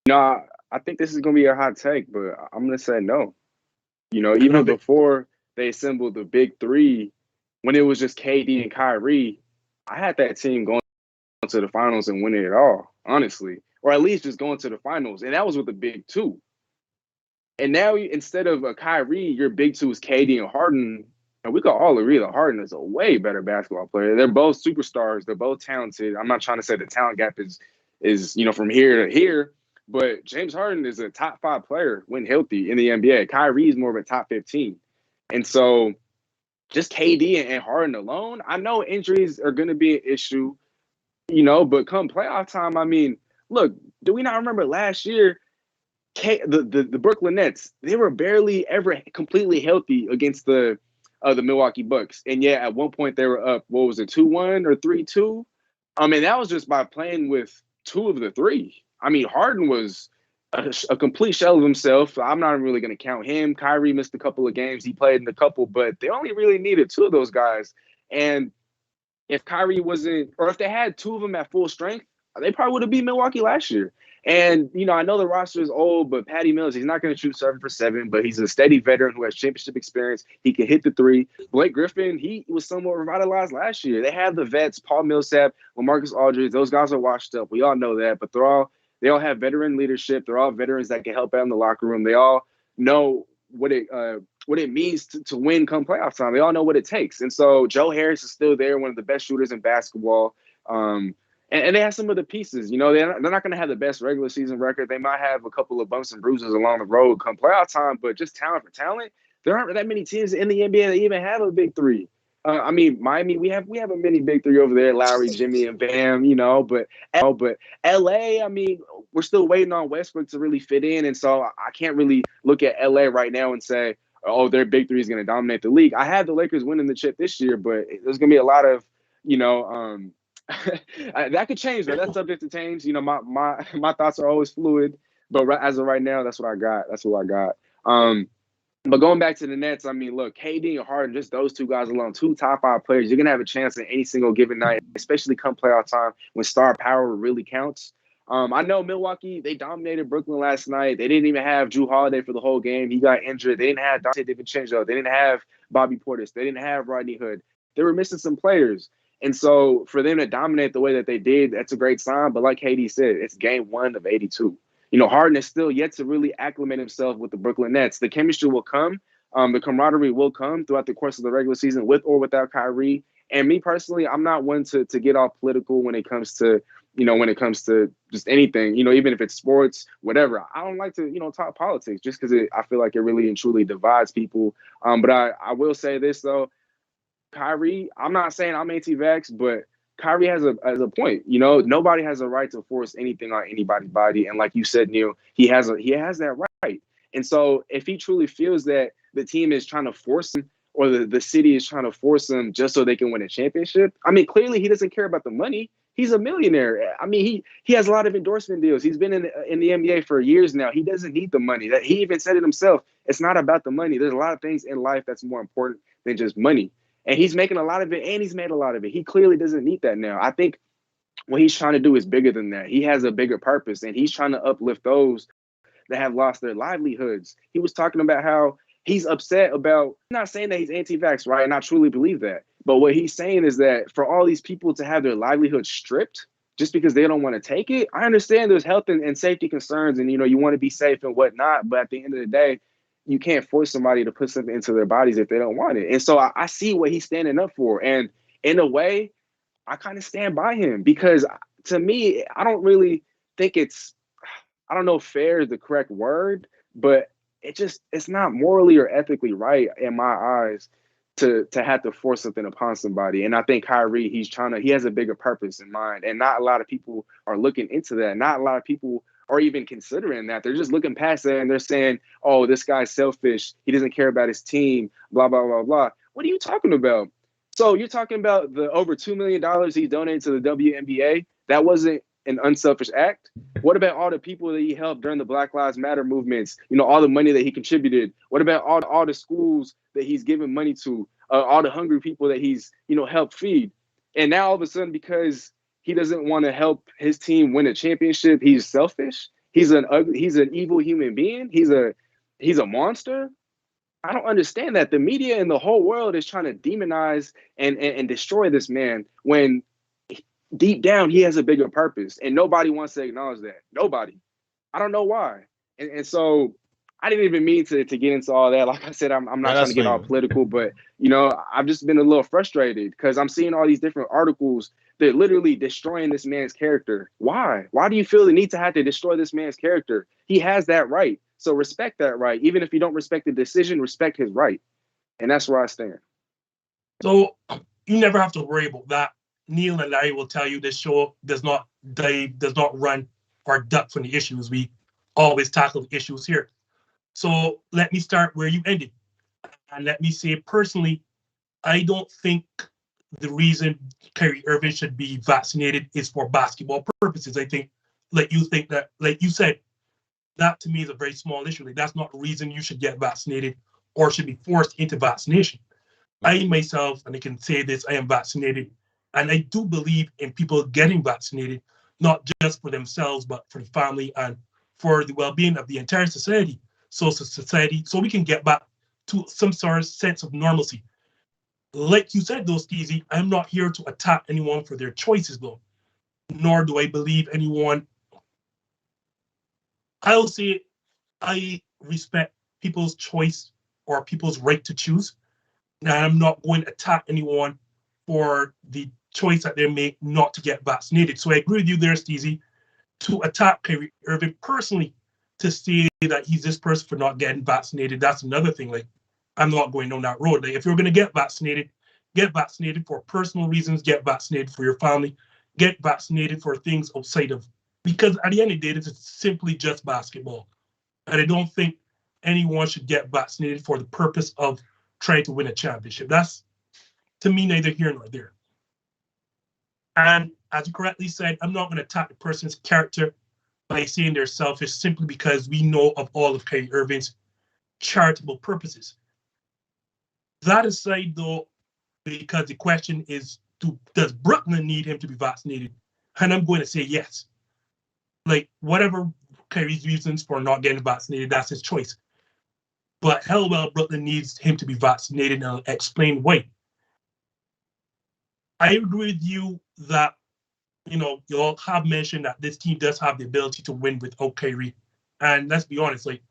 No, I think this is going to be a hot take, but I'm going to say no. Even before they assembled the big three, when it was just KD and Kyrie, I had that team going to the finals and winning it all, honestly. Or at least just going to the finals. And that was with the big two. And now, instead of a Kyrie, your big two is KD and Harden. And we can all agree that Harden is a way better basketball player. They're both superstars. They're both talented. I'm not trying to say the talent gap is from here to here. But James Harden is a top 5 player when healthy in the NBA. Kyrie is more of a top 15. And so just KD and Harden alone, I know injuries are going to be an issue, but come playoff time, I mean, look, do we not remember last year, the Brooklyn Nets, they were barely ever completely healthy against the Milwaukee Bucks. And yet at one point they were up, what was it, 2-1 or 3-2? I mean, that was just by playing with 2 of the 3. I mean, Harden was a complete shell of himself. I'm not really going to count him. Kyrie missed a couple of games. He played in a couple, but they only really needed 2 of those guys. And if Kyrie wasn't, or if they had 2 of them at full strength, they probably would have beat Milwaukee last year. And, I know the roster is old, but Patty Mills, he's not going to shoot 7 for 7, but he's a steady veteran who has championship experience. He can hit the 3. Blake Griffin, he was somewhat revitalized last year. They have the vets, Paul Millsap, LaMarcus Aldridge. Those guys are washed up. We all know that, but they all have veteran leadership. They're all veterans that can help out in the locker room. They all know what it means to win come playoff time. They all know what it takes. And so Joe Harris is still there, one of the best shooters in basketball. And they have some of the pieces. They're not going to have the best regular season record. They might have a couple of bumps and bruises along the road come playoff time, but just talent for talent, there aren't that many teams in the NBA that even have a big 3. I mean, Miami, we have a mini big 3 over there, Lowry, Jimmy, and Bam, but LA, I mean, we're still waiting on Westbrook to really fit in. And so I can't really look at LA right now and say, oh, their big 3 is going to dominate the league. I had the Lakers winning the chip this year, but there's going to be a lot of, that could change. That's subject to change. My thoughts are always fluid, but as of right now, that's what I got. But going back to the Nets, I mean, look, KD and Harden, just those 2 guys alone, 2 top 5 players, you're going to have a chance in any single given night, especially come playoff time when star power really counts. I know Milwaukee, they dominated Brooklyn last night. They didn't even have Drew Holiday for the whole game. He got injured. They didn't have Dante DiVincenzo. They didn't have Bobby Portis. They didn't have Rodney Hood. They were missing some players. And so for them to dominate the way that they did, that's a great sign. But like KD said, it's game 1 of 82. Harden is still yet to really acclimate himself with the Brooklyn Nets. The chemistry will come. The camaraderie will come throughout the course of the regular season with or without Kyrie. And me personally, I'm not one to get all political when it comes to just anything, even if it's sports, whatever. I don't like to, talk politics just because I feel like it really and truly divides people. But I will say this, though. Kyrie, I'm not saying I'm anti-vax, but Kyrie has a point. Nobody has a right to force anything on anybody's body. And like you said, Neil, he has that right. And so if he truly feels that the team is trying to force him or the city is trying to force him just so they can win a championship, I mean, clearly he doesn't care about the money. He's a millionaire. I mean, he has a lot of endorsement deals. He's been in the NBA for years now. He doesn't need the money. That he even said it himself. It's not about the money. There's a lot of things in life that's more important than just money. And he's making a lot of it, and he's made a lot of it. He clearly doesn't need that now. I think what he's trying to do is bigger than that. He has a bigger purpose, and he's trying to uplift those that have lost their livelihoods. He was talking about how he's upset about, I'm not saying that he's anti-vax, right? And I truly believe that. But what he's saying is that for all these people to have their livelihood stripped just because they don't want to take it, I understand there's health and safety concerns and, you want to be safe and whatnot. But at the end of the day, you can't force somebody to put something into their bodies if they don't want it. And so I see what he's standing up for. And in a way, I kind of stand by him because to me, I don't really think I don't know if fair is the correct word, but it's not morally or ethically right in my eyes to have to force something upon somebody. And I think Kyrie, he has a bigger purpose in mind. And not a lot of people are looking into that. Not a lot of people are even considering that. They're just looking past that and they're saying, oh, this guy's selfish. He doesn't care about his team, blah, blah, blah, blah. What are you talking about? So you're talking about the over $2 million he donated to the WNBA? That wasn't an unselfish act? What about all the people that he helped during the Black Lives Matter movements? All the money that he contributed? What about all the schools that he's given money to? All the hungry people that he's, helped feed? And now all of a sudden, because he doesn't want to help his team win a championship, he's selfish? He's an evil human being? He's a monster? I don't understand that. The media and the whole world is trying to demonize and destroy this man when deep down he has a bigger purpose, and nobody wants to acknowledge that. Nobody. I don't know why. And so I didn't even mean to get into all that. Like I said, I'm not trying to get all political, but I've just been a little frustrated because I'm seeing all these different articles that literally destroying this man's character. Why? Why do you feel the need to have to destroy this man's character? He has that right. So respect that right. Even if you don't respect the decision, respect his right. And that's where I stand. So you never have to worry about that. Neil and Larry will tell you this show does not run or duck from the issues. We always tackle the issues here. So let me start where you ended. And let me say personally, I don't think the reason Kyrie Irving should be vaccinated is for basketball purposes. I think, like you said, that to me is a very small issue. Like, that's not the reason you should get vaccinated or should be forced into vaccination. I myself, and I can say this, I am vaccinated. And I do believe in people getting vaccinated, not just for themselves, but for the family and for the well-being of the entire society. So we can get back to some sort of sense of normalcy. Like you said, though, Steezy, I'm not here to attack anyone for their choices, though. Nor do I believe anyone. I'll say I respect people's choice or people's right to choose. And I'm not going to attack anyone for the choice that they make not to get vaccinated. So I agree with you there, Steezy, to attack Kyrie Irving personally, to say that he's this person for not getting vaccinated. That's another thing. Like, I'm not going down that road. Like, if you're going to get vaccinated for personal reasons, get vaccinated for your family, get vaccinated for things outside of, because at the end of the day, this is simply just basketball. And I don't think anyone should get vaccinated for the purpose of trying to win a championship. That's, to me, neither here nor there. And as you correctly said, I'm not going to attack the person's character by saying they're selfish simply because we know of all of Kyrie Irving's charitable purposes. That aside, though, because the question is, does Brooklyn need him to be vaccinated? And I'm going to say yes. Like, whatever Kyrie's reasons for not getting vaccinated, that's his choice. But hell well, Brooklyn needs him to be vaccinated, and I'll explain why. I agree with you that, you all have mentioned that this team does have the ability to win without Kyrie. And let's be honest, like,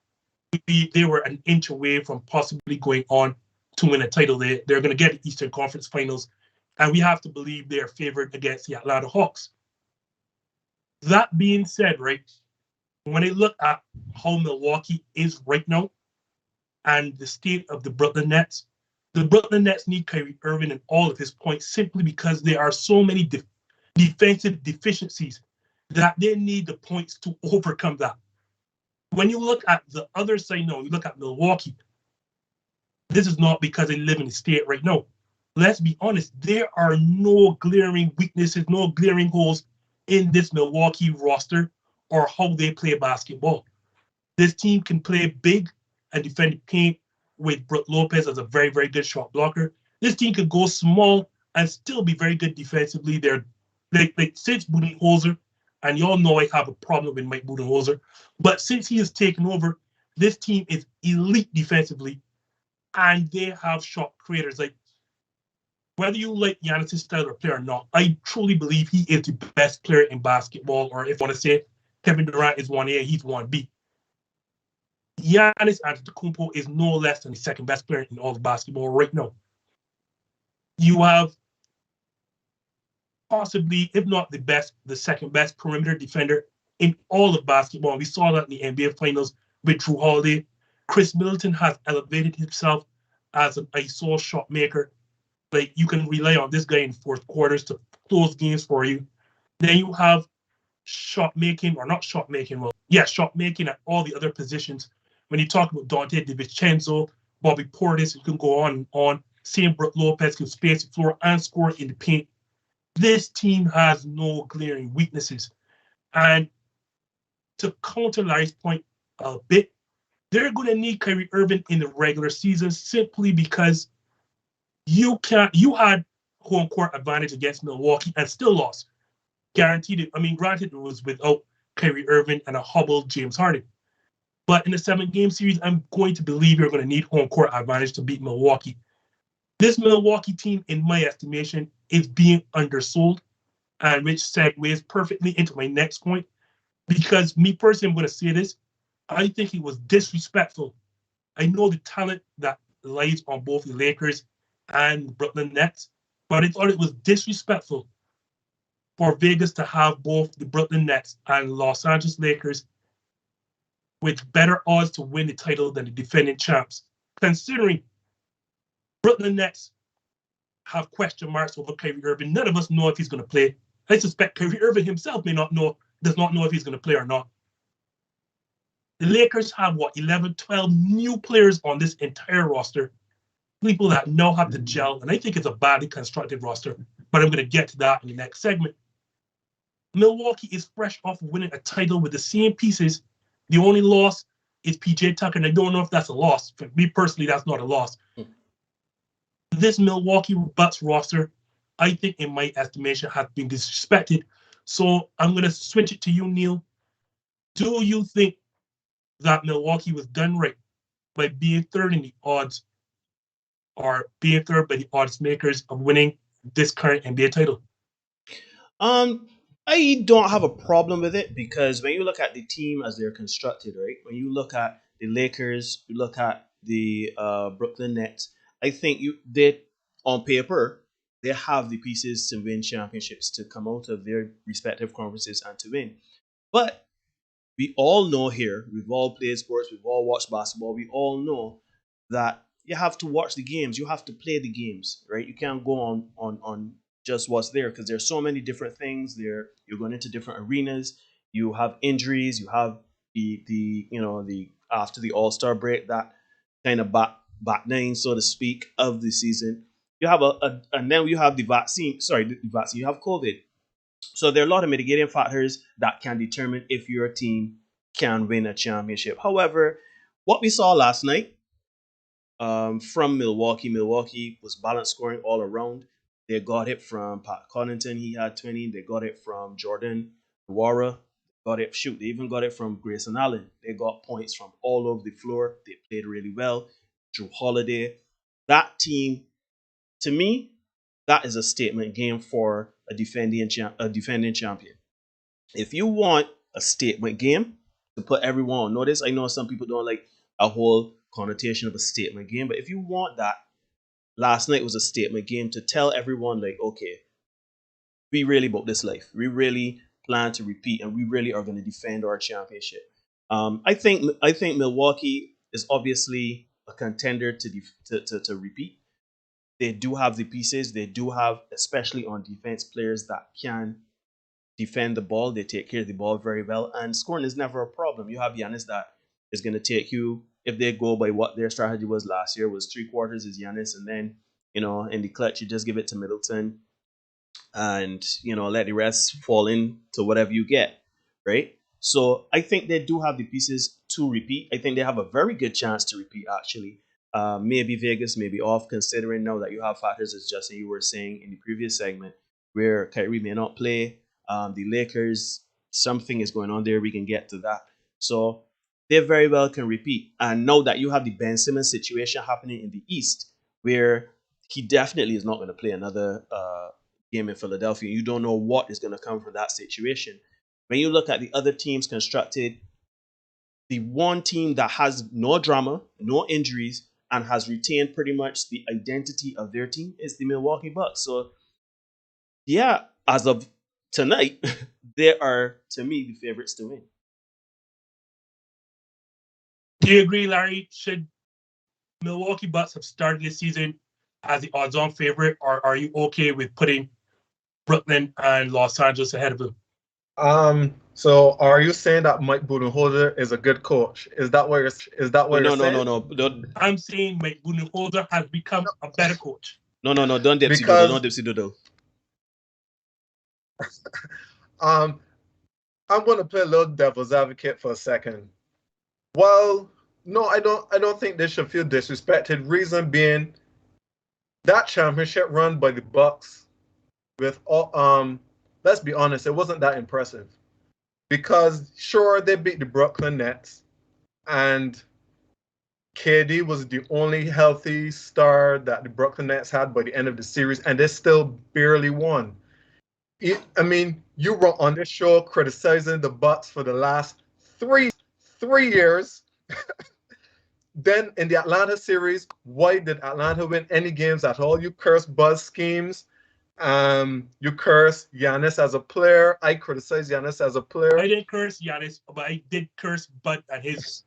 they were an inch away from possibly going on to win a title. They're going to get the Eastern Conference Finals, and we have to believe they are favored against the Atlanta Hawks. That being said, right, when I look at how Milwaukee is right now and the state of the Brooklyn Nets need Kyrie Irving and all of his points simply because there are so many defensive deficiencies that they need the points to overcome that. When you look at the other side now, you look at Milwaukee, this is not because they live in the state right now. Let's be honest, there are no glaring weaknesses, no glaring holes in this Milwaukee roster or how they play basketball. This team can play big and defend the paint with Brook Lopez as a very, very good shot blocker. This team could go small and still be very good defensively. They're like since Budenholzer, and y'all know I have a problem with Mike Budenholzer, but since he has taken over, this team is elite defensively, and they have shot creators. Like, whether you like Giannis' style of play or not, I truly believe he is the best player in basketball, or if you want to say Kevin Durant is 1A, he's 1B. Giannis Antetokounmpo is no less than the second best player in all of basketball right now. You have possibly, if not the best, the second best perimeter defender in all of basketball. We saw that in the NBA Finals with Jrue Holiday. Chris Middleton has elevated himself as an ISO shot maker. Like, you can rely on this guy in fourth quarters to close games for you. Then you have shot making at all the other positions. When you talk about Dante DiVincenzo, Bobby Portis, you can go on and on. Same Brook Lopez can space the floor and score in the paint. This team has no glaring weaknesses. And to counter Larry's point a bit, they're going to need Kyrie Irving in the regular season simply because you had home court advantage against Milwaukee and still lost. Guaranteed it. I mean, granted, it was without Kyrie Irving and a hobbled James Harden. But in the 7-game series, I'm going to believe you're going to need home court advantage to beat Milwaukee. This Milwaukee team, in my estimation, is being undersold, and which segues perfectly into my next point. Because me personally, I'm going to say this, I think it was disrespectful. I know the talent that lies on both the Lakers and Brooklyn Nets, but I thought it was disrespectful for Vegas to have both the Brooklyn Nets and Los Angeles Lakers with better odds to win the title than the defending champs, considering Brooklyn Nets have question marks over Kyrie Irving. None of us know if he's going to play. I suspect Kyrie Irving himself does not know if he's going to play or not. The Lakers have, 11, 12 new players on this entire roster, people that now have to gel, and I think it's a badly constructed roster, but I'm going to get to that in the next segment. Milwaukee is fresh off of winning a title with the same pieces. The only loss is PJ Tucker, and I don't know if that's a loss. For me personally, that's not a loss. This Milwaukee Bucks roster, I think, in my estimation, has been disrespected. So I'm going to switch it to you, Neil. Do you think that Milwaukee was done right by being third in the odds, or being third by the odds makers of winning this current NBA title? I don't have a problem with it because when you look at the team as they're constructed, right? When you look at the Lakers, you look at the Brooklyn Nets, I think they on paper they have the pieces to win championships, to come out of their respective conferences and to win. But we all know here, we've all played sports, we've all watched basketball, we all know that you have to watch the games, you have to play the games, right? You can't go on just what's there because there's so many different things there. You're going into different arenas, you have injuries, you have the after the All-Star break, that kind of back nine, so to speak, of the season. You have and then you have the vaccine, you have COVID. So there are a lot of mitigating factors that can determine if your team can win a championship. However, what we saw last night from Milwaukee was balanced scoring all around. They got it from Pat Connaughton, he had 20. They got it from Jordan Nwora, got it. Shoot, they even got it from Grayson Allen. They got points from all over the floor. They played really well. Drew Holiday. That team, to me, that is a statement game for a defending champion. If you want a statement game to put everyone on notice, I know some people don't like a whole connotation of a statement game, but if you want that, last night was a statement game to tell everyone, like, okay, we really about this life. We really plan to repeat, and we really are going to defend our championship. I think Milwaukee is obviously a contender to repeat. They do have the pieces. They do have, especially on defense, players that can defend the ball. They take care of the ball very well, and scoring is never a problem. You have Giannis that is going to take you, if they go by what their strategy was last year, was 3/4 is Giannis, and then, in the clutch, you just give it to Middleton and, let the rest fall into whatever you get, right? So I think they do have the pieces to repeat. I think they have a very good chance to repeat, actually. Maybe Vegas may be off, considering now that you have factors, as Justin, you were saying in the previous segment, where Kyrie may not play. The Lakers, something is going on there. We can get to that. So they very well can repeat. And now that you have the Ben Simmons situation happening in the East, where he definitely is not going to play another game in Philadelphia, you don't know what is going to come from that situation. When you look at the other teams constructed, the one team that has no drama, no injuries, and has retained pretty much the identity of their team is the Milwaukee Bucks. So, yeah, as of tonight, they are, to me, the favorites to win. Do you agree, Larry? Should Milwaukee Bucks have started this season as the odds-on favorite, or are you okay with putting Brooklyn and Los Angeles ahead of them? So are you saying that Mike Budenholzer is a good coach? Is that what you're saying? No. I'm saying Mike Budenholzer has become a better coach. No. Don't dipsy doodle. Don't dipsy doodle. I'm going to play a little devil's advocate for a second. Well, no, I don't think they should feel disrespected. Reason being, that championship run by the Bucks, with all, let's be honest, it wasn't that impressive. Because sure, they beat the Brooklyn Nets, and KD was the only healthy star that the Brooklyn Nets had by the end of the series, and they still barely won. I mean, you were on this show criticizing the Bucks for the last three years. Then in the Atlanta series, why did Atlanta win any games at all? You cursed Buzz schemes. You curse Giannis as a player. I criticize Giannis as a player. I didn't curse Giannis, but I did curse Bud and his.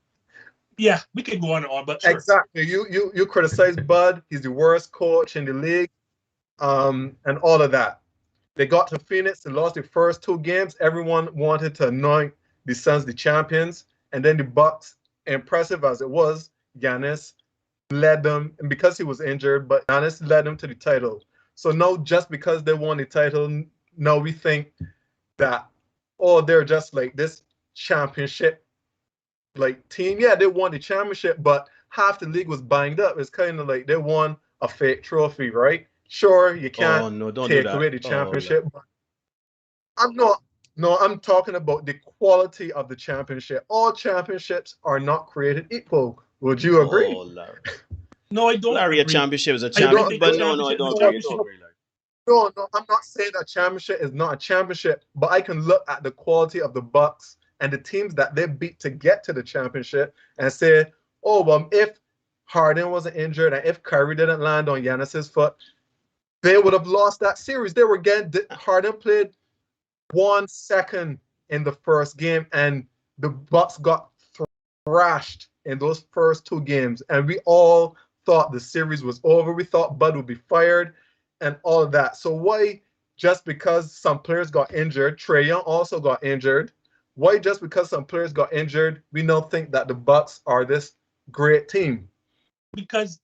Yeah, we can go on and on, but sure. Exactly. You criticize Bud. He's the worst coach in the league, and all of that. They got to Phoenix and lost the first 2 games. Everyone wanted to anoint the Suns the champions, and then the Bucks, impressive as it was, Giannis led them, and because he was injured, but Giannis led them to the title. So now, just because they won the title, now we think that, oh, they're just like this championship like team. Yeah, they won the championship, but half the league was banged up. It's kind of like they won a fake trophy, right? Sure, you can't take away the championship. But I'm talking about the quality of the championship. All championships are not created equal. Would you agree? No, I don't. Larry, agree. A championship is a championship, but no, I don't agree. No, I'm not saying that championship is not a championship, but I can look at the quality of the Bucks and the teams that they beat to get to the championship and say, oh, well, if Harden wasn't injured and if Kyrie didn't land on Giannis's foot, they would have lost that series. They were Harden played 1 second in the first game, and the Bucks got thrashed in those first 2 games, and we all thought the series was over. We thought Bud would be fired and all of that. So why, just because some players got injured, Trae Young also got injured, why just because some players got injured, we now think that the Bucks are this great team?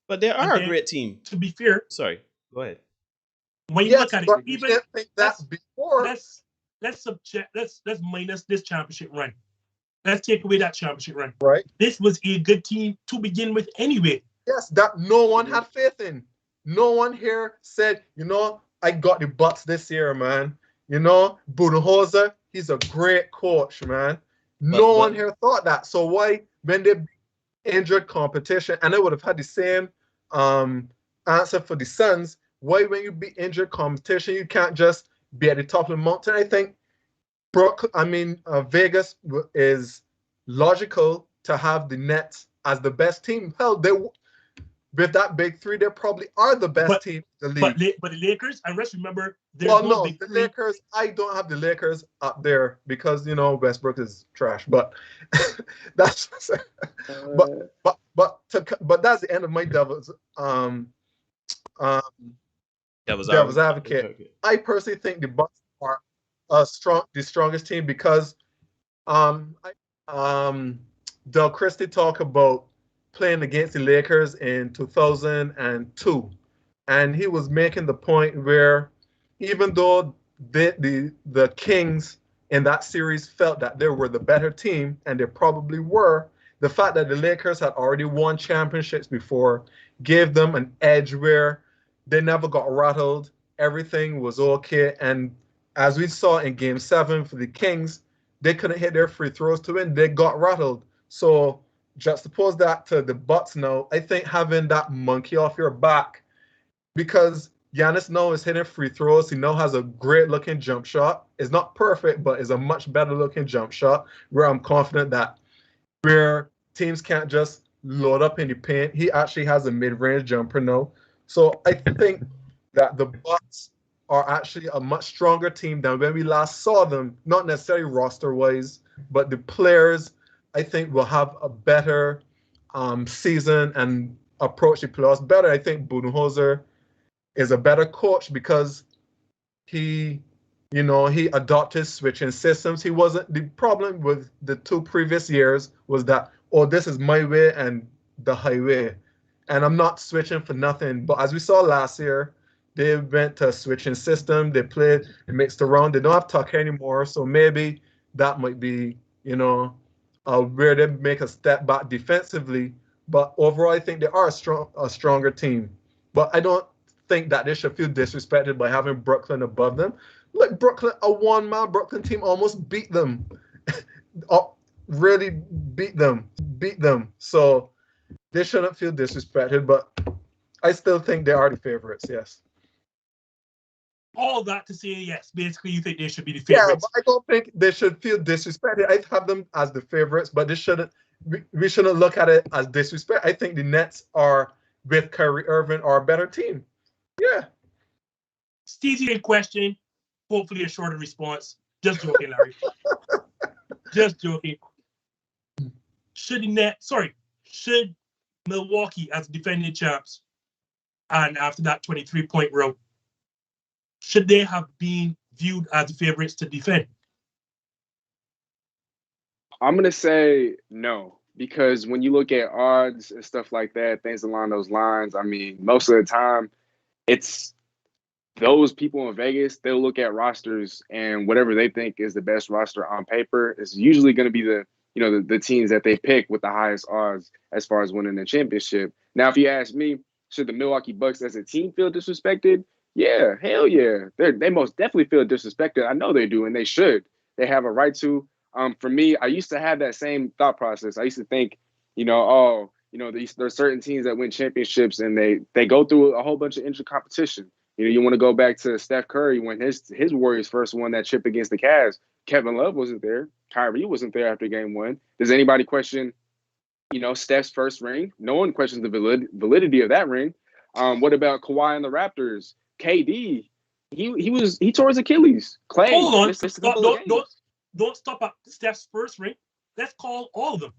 But they are a great team. To be fair. Sorry, go ahead. When you look at it, even didn't think that before. Let's minus this championship run. Let's take away that championship run. Right. This was a good team to begin with anyway. Yes, that no one had faith in. No one here said, I got the Bucks this year, man. Budenholzer, he's a great coach, man. No one here thought that. So why, when they injured competition, and they would have had the same answer for the Suns, why when you be injured competition, you can't just be at the top of the mountain? I think Vegas is logical to have the Nets as the best team. Hell, with that big three, they probably are the best team in the league. But the Lakers, I just remember there's big three. Lakers, I don't have the Lakers up there because Westbrook is trash. But that's but that's the end of my devil's advocate. Okay. I personally think the Bucks are the strongest team because Del Christie talked about playing against the Lakers in 2002, and he was making the point where even though the Kings in that series felt that they were the better team, and they probably were, the fact that the Lakers had already won championships before gave them an edge where they never got rattled. Everything was okay, and as we saw in Game 7 for the Kings, they couldn't hit their free throws to win. They got rattled. So juxtapose that to the Bucks now. I think having that monkey off your back, because Giannis now is hitting free throws. He now has a great looking jump shot. It's not perfect, but it's a much better looking jump shot where I'm confident that where teams can't just load up in the paint. He actually has a mid-range jumper now. So I think that the Bucks are actually a much stronger team than when we last saw them, not necessarily roster-wise, but the players, I think, will have a better season and approach the playoffs better. I think Budenholzer is a better coach because he adopted switching systems. The problem with the 2 previous years was that, this is my way and the highway, and I'm not switching for nothing. But as we saw last year, they went to a switching system. They mixed around. They don't have Tucker anymore, so maybe that might be, where they make a step back defensively. But overall, I think they are a stronger team. But I don't think that they should feel disrespected by having Brooklyn above them. Like Brooklyn, a one-man Brooklyn team almost beat them. Really beat them. So they shouldn't feel disrespected, but I still think they are the favorites, yes. All that to say, yes, basically you think they should be the favorites. Yeah, but I don't think they should feel disrespected. I have them as the favorites, but we shouldn't look at it as disrespect. I think the Nets are, with Kyrie Irving, are a better team. Yeah. Steezy question, hopefully a shorter response. Just joking, Larry. Just joking. Should Milwaukee, as defending champs, and after that 23-point row, should they have been viewed as the favorites to defend? I'm going to say no, because when you look at odds and stuff like that, things along those lines, most of the time, it's those people in Vegas, they'll look at rosters, and whatever they think is the best roster on paper is usually going to be the teams that they pick with the highest odds as far as winning the championship. Now, if you ask me, should the Milwaukee Bucks as a team feel disrespected? Yeah, hell yeah. They most definitely feel disrespected. I know they do, and they should. They have a right to. For me, I used to have that same thought process. I used to think, there's certain teams that win championships, and they go through a whole bunch of intra competition. You want to go back to Steph Curry when his Warriors first won that chip against the Cavs. Kevin Love wasn't there. Kyrie wasn't there after Game 1. Does anybody question, Steph's first ring? No one questions the validity of that ring. What about Kawhi and the Raptors? KD, he tore his Achilles. Clay, hold on, don't stop at Steph's first ring. Let's call all of them.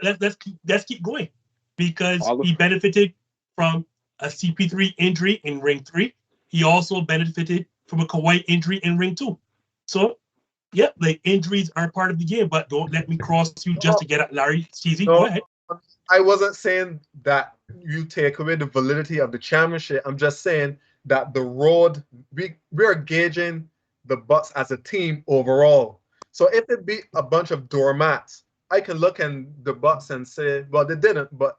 Let's keep going, because he benefited from a CP3 injury in Ring 3. He also benefited from a Kawhi injury in Ring 2. So, yeah, injuries are part of the game, but don't let me cross you just to get at Larry. Steezy, go ahead. I wasn't saying that you take away the validity of the championship. I'm just saying that the road, we're gauging the Bucks as a team overall. So if it beat a bunch of doormats, I can look at the Bucks and say, well, they didn't, but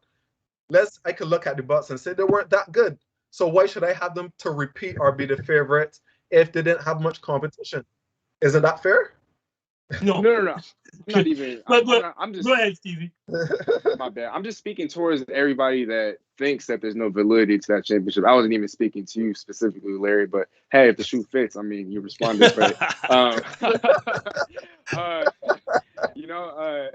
I could look at the Bucks and say they weren't that good. So why should I have them to repeat or be the favorites if they didn't have much competition? Isn't that fair? No. No. I'm not even. I'm just. Go ahead, Steezy. My bad. I'm just speaking towards everybody that thinks that there's no validity to that championship. I wasn't even speaking to you specifically, Larry. But hey, if the shoe fits, I mean, you responded. But uh, you know,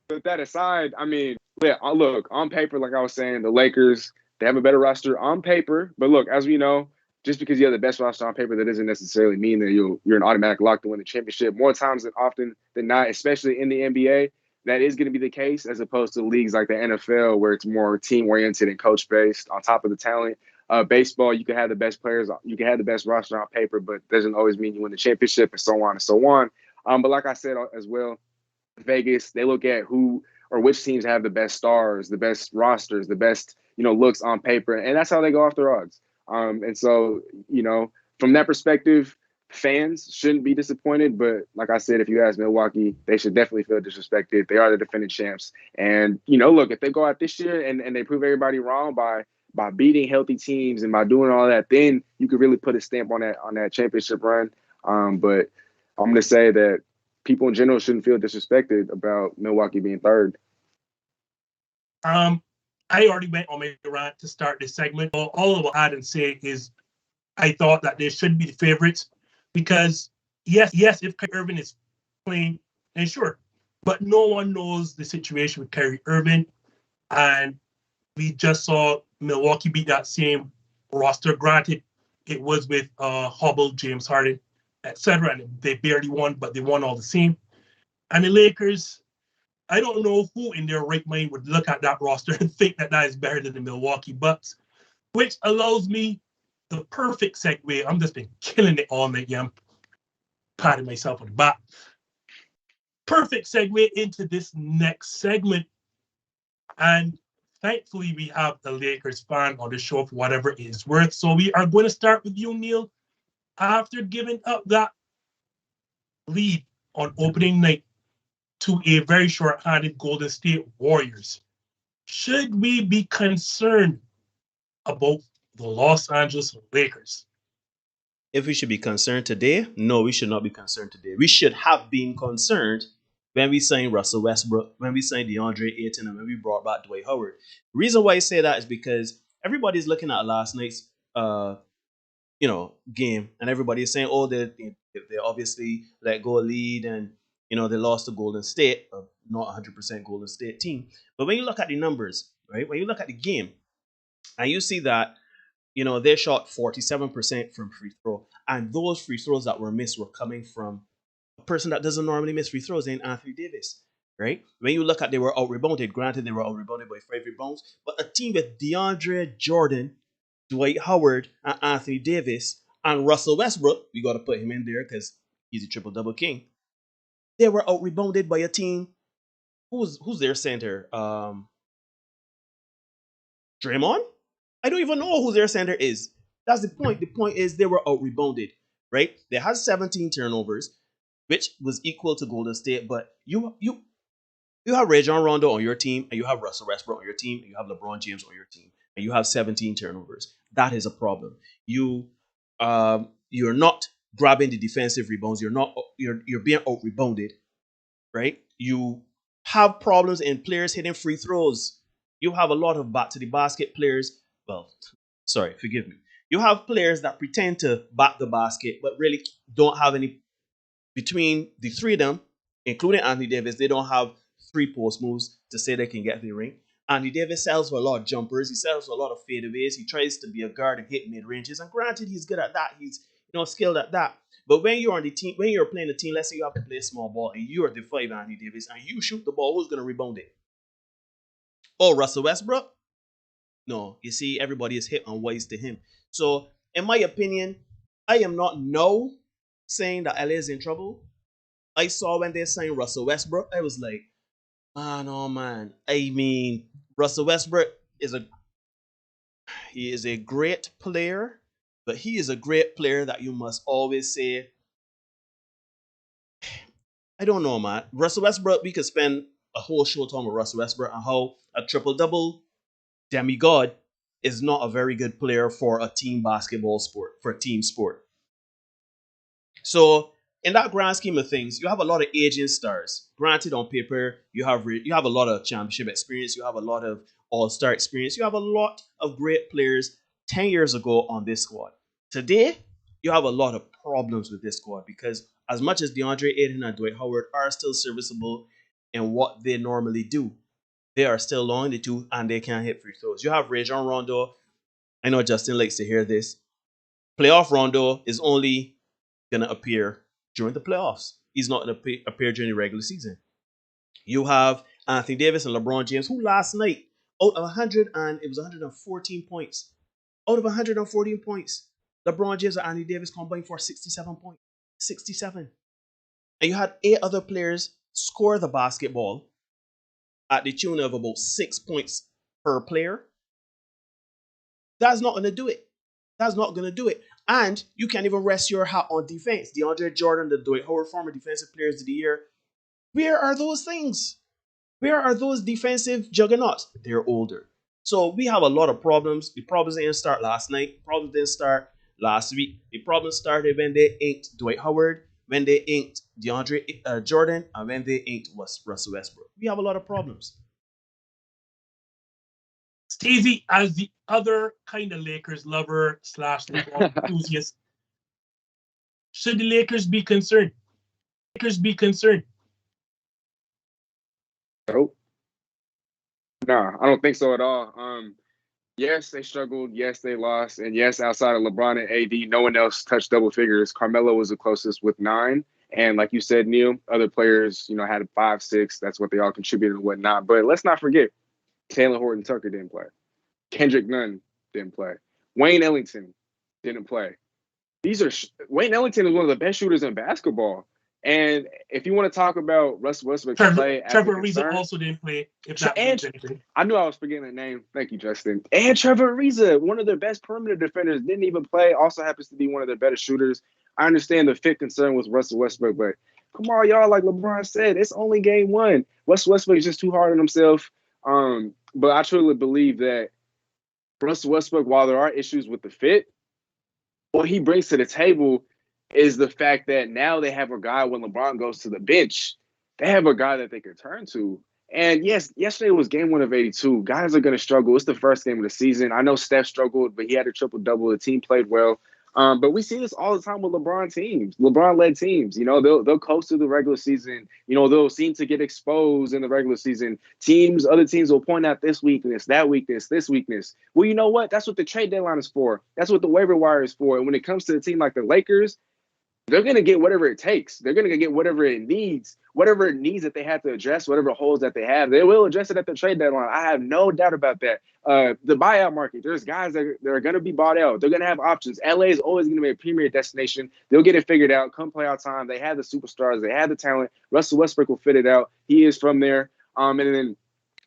with that aside, I mean, yeah, look, on paper, like I was saying, the Lakers, they have a better roster on paper. But look, as we know, just because you have the best roster on paper, that doesn't necessarily mean that you're an automatic lock to win the championship. More times than often than not, especially in the NBA, that is going to be the case, as opposed to leagues like the NFL, where it's more team-oriented and coach-based on top of the talent. Baseball, you can have the best players, you can have the best roster on paper, but doesn't always mean you win the championship, and so on and so on. But like I said as well, Vegas, they look at who or which teams have the best stars, the best rosters, the best, looks on paper. And that's how they go off the odds. And so, from that perspective, fans shouldn't be disappointed. But like I said, if you ask Milwaukee, they should definitely feel disrespected. They are the defending champs. And, look, if they go out this year and they prove everybody wrong by beating healthy teams and by doing all that, then you could really put a stamp on that championship run. But I'm going to say that people in general shouldn't feel disrespected about Milwaukee being third. I already went on my rant to start this segment. All I will add and say is I thought that they should be the favorites because, yes, if Kyrie Irving is playing, then sure. But no one knows the situation with Kyrie Irving. And we just saw Milwaukee beat that same roster. Granted, it was with Hubble, James Harden, etc. And they barely won, but they won all the same. And the Lakers, I don't know who in their right mind would look at that roster and think that is better than the Milwaukee Bucks, which allows me the perfect segue. I'm just been killing it all night. Yeah, I'm patting myself on the back. Perfect segue into this next segment. And thankfully, we have the Lakers fan on the show for whatever it is worth. So we are going to start with you, Neil. After giving up that lead on opening night to a very short-handed Golden State Warriors, should we be concerned about the Los Angeles Lakers? If we should be concerned today, no, we should not be concerned today. We should have been concerned when we signed Russell Westbrook, when we signed Deandre Ayton, and when we brought back Dwight Howard. The reason why I say that is because everybody's looking at last night's game, and everybody's saying, oh, they obviously let go a lead, and they lost to Golden State, not 100% Golden State team. But when you look at the numbers, right, when you look at the game, and you see that they shot 47% from free throw, and those free throws that were missed were coming from a person that doesn't normally miss free throws, named Anthony Davis, right? When you look at, they were out-rebounded. Granted, they were out-rebounded by 5 rebounds, but a team with DeAndre Jordan, Dwight Howard, and Anthony Davis, and Russell Westbrook, we got to put him in there because he's a triple-double king. They were out-rebounded by a team. Who's their center? Draymond? I don't even know who their center is. That's the point. The point is they were out-rebounded, right? They had 17 turnovers, which was equal to Golden State, but you have Rajon Rondo on your team, and you have Russell Westbrook on your team, and you have LeBron James on your team, and you have 17 turnovers. That is a problem. You're not grabbing the defensive rebounds. You're being out-rebounded, right? You have problems in players hitting free throws. You have a lot of back to the basket players. Well, sorry, forgive me. You have players that pretend to back the basket, but really don't have any. Between the three of them, including Anthony Davis, they don't have 3 post moves to say they can get the ring. Anthony Davis sells for a lot of jumpers. He sells for a lot of fadeaways. He tries to be a guard and hit mid-ranges. And granted, he's good at that. He's skilled at that. But when you're on the team, when you're playing the team, let's say you have to play small ball and you are the 5 Anthony Davis and you shoot the ball, who's going to rebound it? Oh, Russell Westbrook? No, you see, everybody is hit and wise to him. So, in my opinion, I am not now saying that LA is in trouble. I saw when they signed Russell Westbrook, I was like, oh man. I mean, Russell Westbrook is a great player, but he is a great player that you must always say, I don't know, man. Russell Westbrook, we could spend a whole show talking about Russell Westbrook and how a triple-double demigod is not a very good player for a team basketball sport, for a team sport. So in that grand scheme of things, you have a lot of aging stars. Granted, on paper, you have a lot of championship experience. You have a lot of all-star experience. You have a lot of great players 10 years ago on this squad. Today, you have a lot of problems with this squad because as much as DeAndre Ayton and Dwight Howard are still serviceable in what they normally do, they are still long in the tooth and they can't hit free throws. You have Rajon Rondo. I know Justin likes to hear this. Playoff Rondo is only going to appear during the playoffs. He's not going to appear during the regular season. You have Anthony Davis and LeBron James, who last night, out of 114 points. Out of 114 points, LeBron James and Anthony Davis combined for 67 points. 67. And you had 8 other players score the basketball at the tune of about 6 points per player. That's not going to do it. That's not going to do it. And you can't even rest your hat on defense. DeAndre Jordan, the Dwight Howard former defensive players of the year. Where are those things? Where are those defensive juggernauts? They're older. So we have a lot of problems. The problems didn't start last night. The problems didn't start last week. The problems started when they inked Dwight Howard, when they inked DeAndre Jordan, and when they inked Russell Westbrook. We have a lot of problems. Steezy, as the other kind of Lakers lover / enthusiast, should the Lakers be concerned? Nope. No, I don't think so at all. Yes, they struggled. Yes, they lost. And yes, outside of LeBron and AD, no one else touched double figures. Carmelo was the closest with 9. And like you said, Neil, other players, had 5, 6. That's what they all contributed and whatnot. But let's not forget, Taylor Horton Tucker didn't play. Kendrick Nunn didn't play. Wayne Ellington didn't play. Wayne Ellington is one of the best shooters in basketball. And if you want to talk about Russell Westbrook play, Trevor Ariza also didn't play. I knew I was forgetting that name. Thank you, Justin. And Trevor Ariza, one of their best perimeter defenders, didn't even play. Also happens to be one of their better shooters. I understand the fit concern with Russell Westbrook, but come on, y'all. Like LeBron said, it's only game 1. Russell Westbrook is just too hard on himself. But I truly believe that Russell Westbrook, while there are issues with the fit, what he brings to the table is the fact that now they have a guy when LeBron goes to the bench, they have a guy that they can turn to. And yes, yesterday was game 1 of 82. Guys are going to struggle. It's the first game of the season. I know Steph struggled, but he had a triple-double. The team played well. But we see this all the time with LeBron teams, LeBron-led teams. They'll coast through the regular season. They'll seem to get exposed in the regular season. Other teams will point out this weakness, that weakness, this weakness. Well, you know what? That's what the trade deadline is for. That's what the waiver wire is for. And when it comes to a team like the Lakers, they're going to get whatever it takes. They're going to get whatever it needs that they have to address, whatever holes that they have. They will address it at the trade deadline. I have no doubt about that. The buyout market, there's guys that are going to be bought out. They're going to have options. LA is always going to be a premier destination. They'll get it figured out. Come playoff time, they have the superstars. They have the talent. Russell Westbrook will fit it out. He is from there. And then,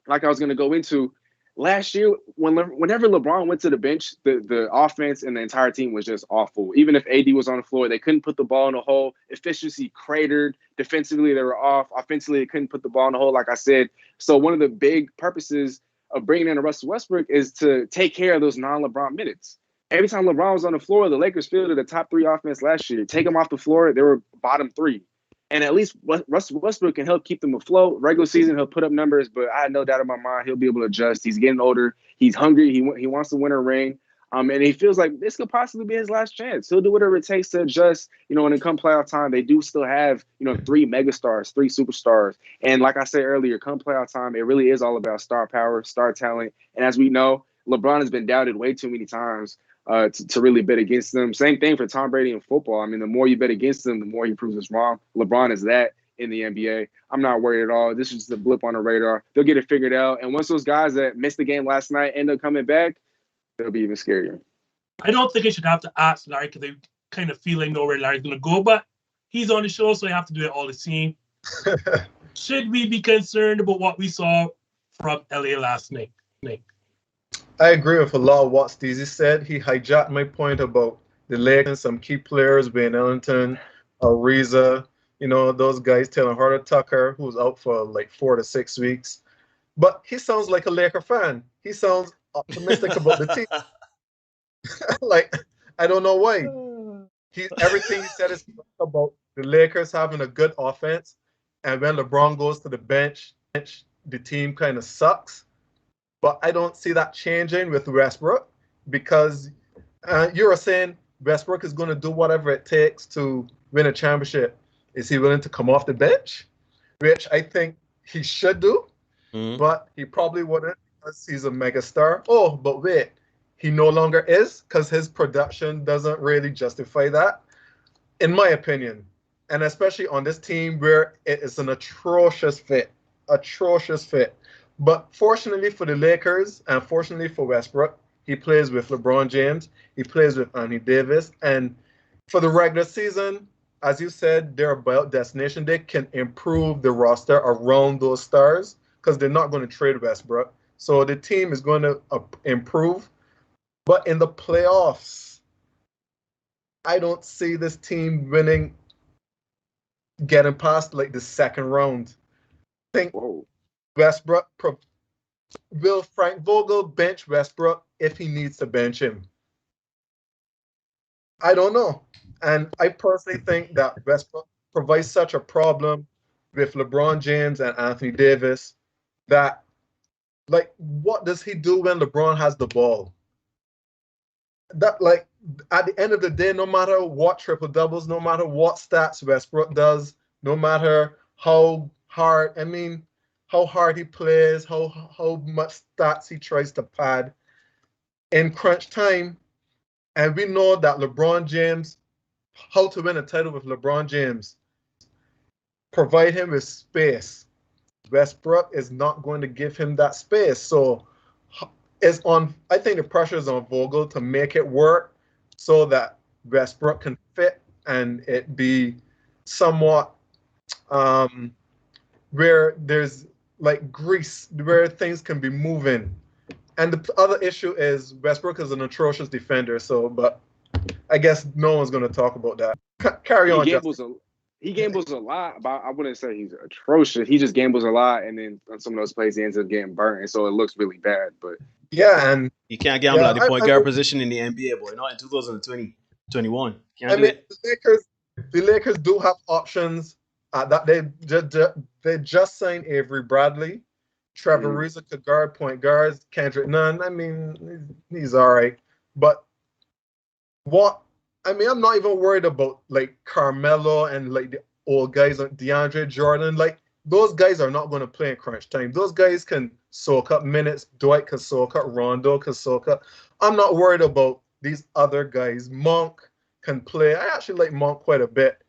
like I was going to go into, last year, whenever LeBron went to the bench, the offense and the entire team was just awful. Even if AD was on the floor, they couldn't put the ball in the hole. Efficiency cratered. Defensively, they were off. Offensively, they couldn't put the ball in the hole, like I said. So one of the big purposes of bringing in a Russell Westbrook is to take care of those non-LeBron minutes. Every time LeBron was on the floor, the Lakers fielded the top 3 offense last year. Take them off the floor, they were bottom 3. And at least Russell Westbrook can help keep them afloat. Regular season, he'll put up numbers, but I had no doubt in my mind he'll be able to adjust. He's getting older. He's hungry. He wants to win a ring. And he feels like this could possibly be his last chance. He'll do whatever it takes to adjust. When it comes playoff time, they do still have, 3 megastars, 3 superstars. And like I said earlier, come playoff time, it really is all about star power, star talent. And as we know, LeBron has been doubted way too many times to really bet against them. Same thing for Tom Brady in football. I mean, the more you bet against him, the more he proves us wrong. LeBron is that in the NBA. I'm not worried at all. This is just a blip on the radar. They'll get it figured out. And once those guys that missed the game last night end up coming back, it'll be even scarier. I don't think I should have to ask Larry because I kind of feel I know where Larry's going to go, but he's on the show, so I have to do it all the same. Should we be concerned about what we saw from LA last night? I agree with a lot of what Steezy said. He hijacked my point about the Lakers, some key players, Wayne Ellington, Ariza, those guys, Taylor Horton Tucker, who's out for like 4 to 6 weeks. But he sounds like a Laker fan. He sounds optimistic about the team. Like, I don't know why. Everything he said is about the Lakers having a good offense, and when LeBron goes to the bench, the team kind of sucks. But I don't see that changing with Westbrook because you were saying Westbrook is going to do whatever it takes to win a championship. Is he willing to come off the bench? Which I think he should do, but he probably wouldn't because he's a megastar. Oh, but wait, he no longer is because his production doesn't really justify that, in my opinion. And especially on this team where it is an atrocious fit. But fortunately for the Lakers and fortunately for Westbrook, he plays with LeBron James. He plays with Anthony Davis. And for the regular season, as you said, they're about destination. They can improve the roster around those stars because they're not going to trade Westbrook. So the team is going to improve. But in the playoffs, I don't see this team getting past like the second round. I think Westbrook, will Frank Vogel bench Westbrook if he needs to bench him? I don't know. And I personally think that Westbrook provides such a problem with LeBron James and Anthony Davis that, like, what does he do when LeBron has the ball? That, like, at the end of the day, no matter what triple doubles, no matter what stats Westbrook does, no matter how hard he plays, how much stats he tries to pad in crunch time, and we know that LeBron James, how to win a title with LeBron James, provide him with space. Westbrook is not going to give him that space. So I think the pressure is on Vogel to make it work so that Westbrook can fit and it be somewhat where there's like grease, where things can be moving. And the other issue is Westbrook is an atrocious defender. But I guess no one's going to talk about that. Carry on, Justin. He gambles a lot, but I wouldn't say he's atrocious. He just gambles a lot, and then on some of those plays, he ends up getting burnt, and so it looks really bad. But yeah, and you can't gamble at the point guard position in the NBA, boy. Not in 2020, 21. The Lakers do have options. That they just signed Avery Bradley. Trevor Ariza could guard point guards. Kendrick Nunn, I mean, he's all right. But I'm not even worried about like Carmelo and like the old guys like DeAndre Jordan. Like those guys are not going to play in crunch time. Those guys can soak up minutes. Dwight can soak up. Rondo can soak up. I'm not worried about these other guys. Monk can play. I actually like Monk quite a bit.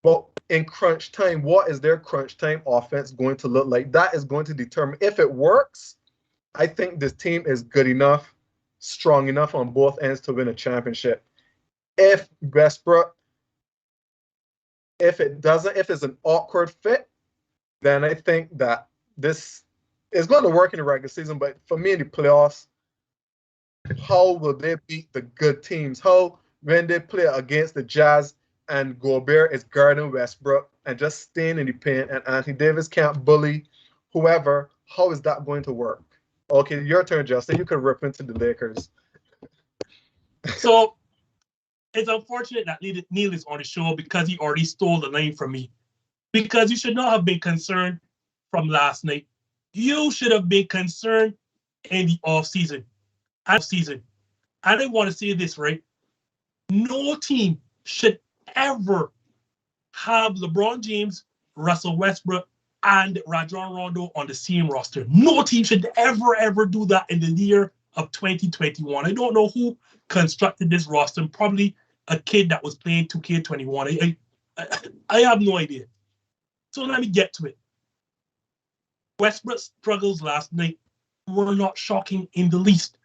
But in crunch time, what is their crunch time offense going to look like? That is going to determine if it works. I think this team is good enough, strong enough on both ends to win a championship. If Westbrook, if it's an awkward fit, then I think that this is going to work in the regular season. But for me in the playoffs, how will they beat the good teams? How, when they play against the Jazz and Gobert is guarding Westbrook and just staying in the paint and Anthony Davis can't bully whoever, how is that going to work? Okay, your turn, Justin. You can rip into the Lakers. So it's unfortunate that Neil is on the show because he already stole the line from me. Because you should not have been concerned from last night. You should have been concerned in the offseason. And I want to say this, right? No team should ever have LeBron James, Russell Westbrook, and Rajon Rondo on the same roster. No team should ever do that in the year of 2021. I don't know who constructed this roster. Probably a kid that was playing 2K21. I have no idea. So let me get to it. Westbrook's struggles last night were not shocking in the least.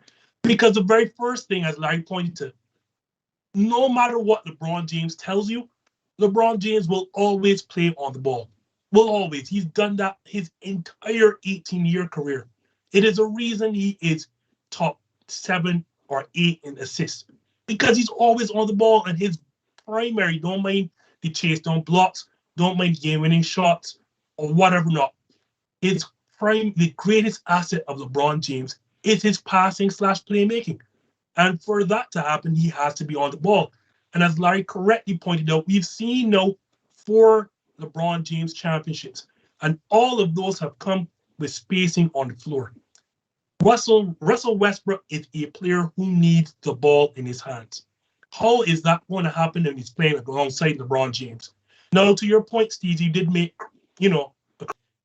Because the very first thing, as Larry pointed to, no matter what LeBron James tells you, LeBron James will always play on the ball. Will always. He's done that his entire 18-year career. It is a reason he is top 7 or 8 in assists. Because he's always on the ball, and his primary, don't mind the chase, don't blocks, don't mind game-winning shots, or whatever not. The greatest asset of LeBron James is his passing / playmaking. And for that to happen, he has to be on the ball. And as Larry correctly pointed out, we've seen now 4 LeBron James championships, and all of those have come with spacing on the floor. Russell Westbrook is a player who needs the ball in his hands. How is that going to happen when he's playing alongside LeBron James? Now, to your point, Steve, you did make,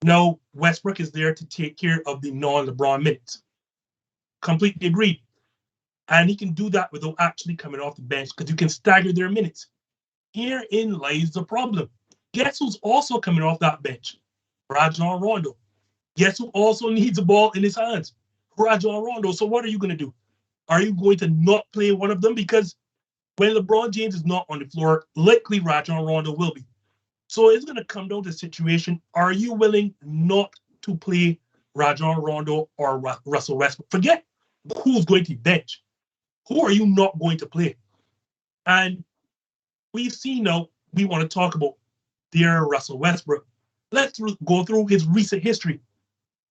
now Westbrook is there to take care of the non-LeBron minutes. Completely agreed. And he can do that without actually coming off the bench because you can stagger their minutes. Herein lies the problem. Guess who's also coming off that bench? Rajon Rondo. Guess who also needs the ball in his hands? Rajon Rondo. So what are you going to do? Are you going to not play one of them? Because when LeBron James is not on the floor, likely Rajon Rondo will be. So it's going to come down to the situation. Are you willing not to play Rajon Rondo or Russell Westbrook? Forget who's going to be bench. Who are you not going to play? And we've seen now, we want to talk about dear Russell Westbrook. Let's go through his recent history.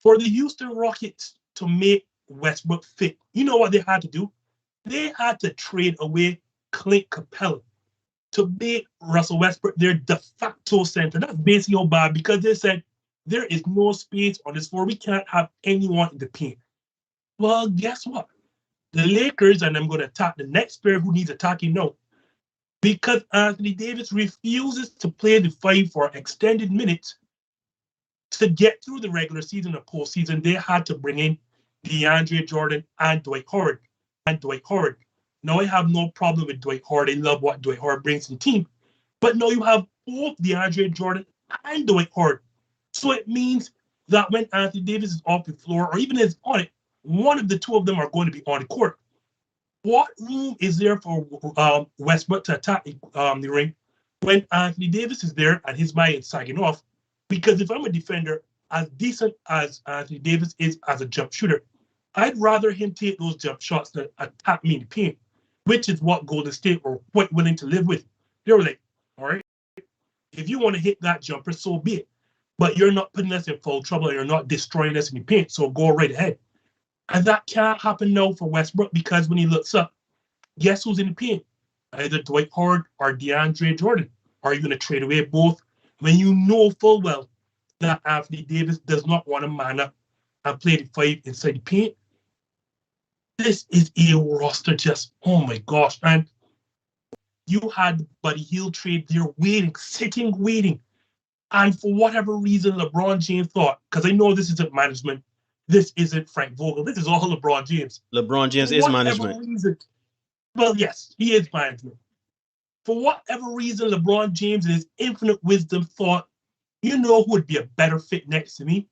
For the Houston Rockets to make Westbrook fit, you know what they had to do? They had to trade away Clint Capella to make Russell Westbrook their de facto center. That's basically how bad, because they said there is no space on this floor. We can't have anyone in the paint. Well, guess what? The Lakers, and I'm going to attack the next player who needs attacking now, because Anthony Davis refuses to play the 5 for extended minutes. To get through the regular season or postseason, they had to bring in DeAndre Jordan and Dwight Howard. Now, I have no problem with Dwight Howard. I love what Dwight Howard brings to the team. But now you have both DeAndre Jordan and Dwight Howard. So it means that when Anthony Davis is off the floor, or even is on it, one of the two of them are going to be on the court. What room is there for Westbrook to attack the ring when Anthony Davis is there and his man is sagging off? Because if I'm a defender, as decent as Anthony Davis is as a jump shooter, I'd rather him take those jump shots than attack me in the paint, which is what Golden State were quite willing to live with. They were like, all right, if you want to hit that jumper, so be it. But you're not putting us in full trouble and you're not destroying us in the paint, so go right ahead. And that can't happen now for Westbrook, because when he looks up, guess who's in the paint? Either Dwight Howard or DeAndre Jordan. Are you going to trade away both when you know full well that Anthony Davis does not want to man up and play the 5 inside the paint? This is a roster just, oh my gosh. And you had Buddy Hield trade there waiting. And for whatever reason, LeBron James thought, because I know this isn't management, this isn't Frank Vogel, this is all LeBron James. LeBron James is management. Well, yes, he is management. For whatever reason, LeBron James, in his infinite wisdom, thought, you know who would be a better fit next to me?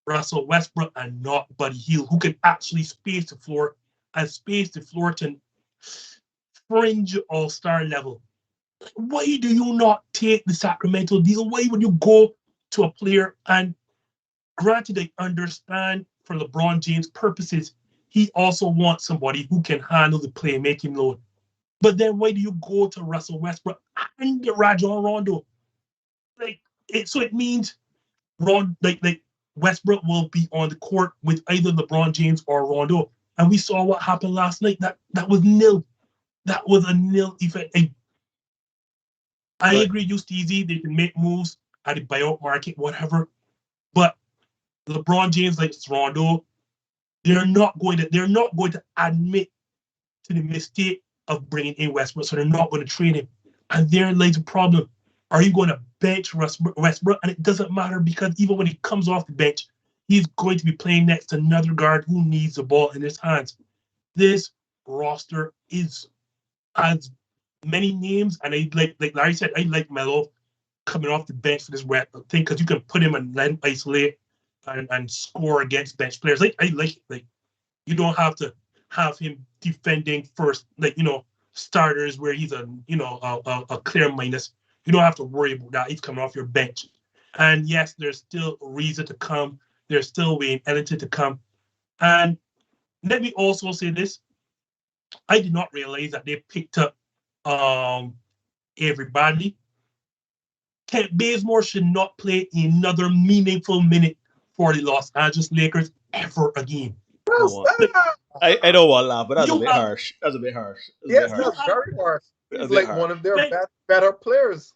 Russell Westbrook, and not Buddy Hield, who can actually space the floor to fringe all-star level. Why do you not take the Sacramento deal? Why would you go to a player? And granted, I understand for LeBron James' purposes, he also wants somebody who can handle the playmaking load. But then why do you go to Russell Westbrook and Rajon Rondo? So it means Westbrook will be on the court with either LeBron James or Rondo. And we saw what happened last night. That was nil. That was a nil effect. I agree, you Steezy, they can make moves at the buyout market, whatever. But LeBron James, like Rondo, they're not going to admit to the mistake of bringing in Westbrook, so they're not going to trade him. And there lies the problem. Are you going to bench Westbrook? And it doesn't matter, because even when he comes off the bench, he's going to be playing next to another guard who needs the ball in his hands. This roster is as many names, and I like Larry said, I like Melo coming off the bench for this thing, because you can put him and let him isolate and score against bench players. I like it. Like, you don't have to have him defending first, starters where he's a clear minus. You don't have to worry about that. He's coming off your bench. And yes, there's still Reza to come. There's still Wayne Ellington to come. And let me also say this. I did not realize that they picked up Avery Bradley. Kent Bazemore should not play another meaningful minute for the Los Angeles Lakers ever again. I don't want to laugh, but that's a bit harsh. That's a bit harsh. Yes, that's very harsh. He's bit like hard. one of their When, better players.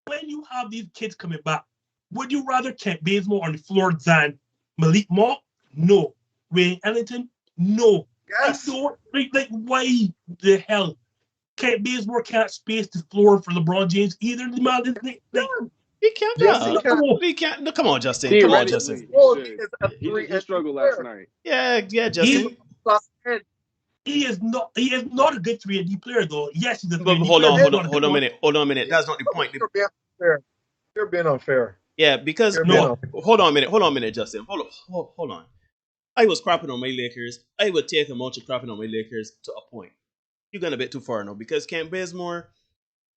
when you have these kids coming back, would you rather Kent Bazemore on the floor than Malik Monk? No. Wayne Ellington? No. I Yes. don't like why the hell Kent Bazemore can't space the floor for LeBron James either. The man is like He can't. Yes, he can. no. He can't. No, come on, Justin. Come on, Theoretically, Justin. he Oh, he should. is a He 3 he and D struggled last player. night. Yeah, Justin. He Plus 10. he is not a good 3-and-D player though. Yes, he's a But 3-and-D hold player. on, But he's hold on, not a hold good on a one. minute. Hold on a minute. That's not the point. You're being unfair. You're being unfair. Yeah, because You're being No. unfair. hold on a minute, Justin. Hold on. I was crapping on my Lakers. I would take a bunch of crapping on my Lakers to a point. You're going a bit too far now because Kent Bazemore,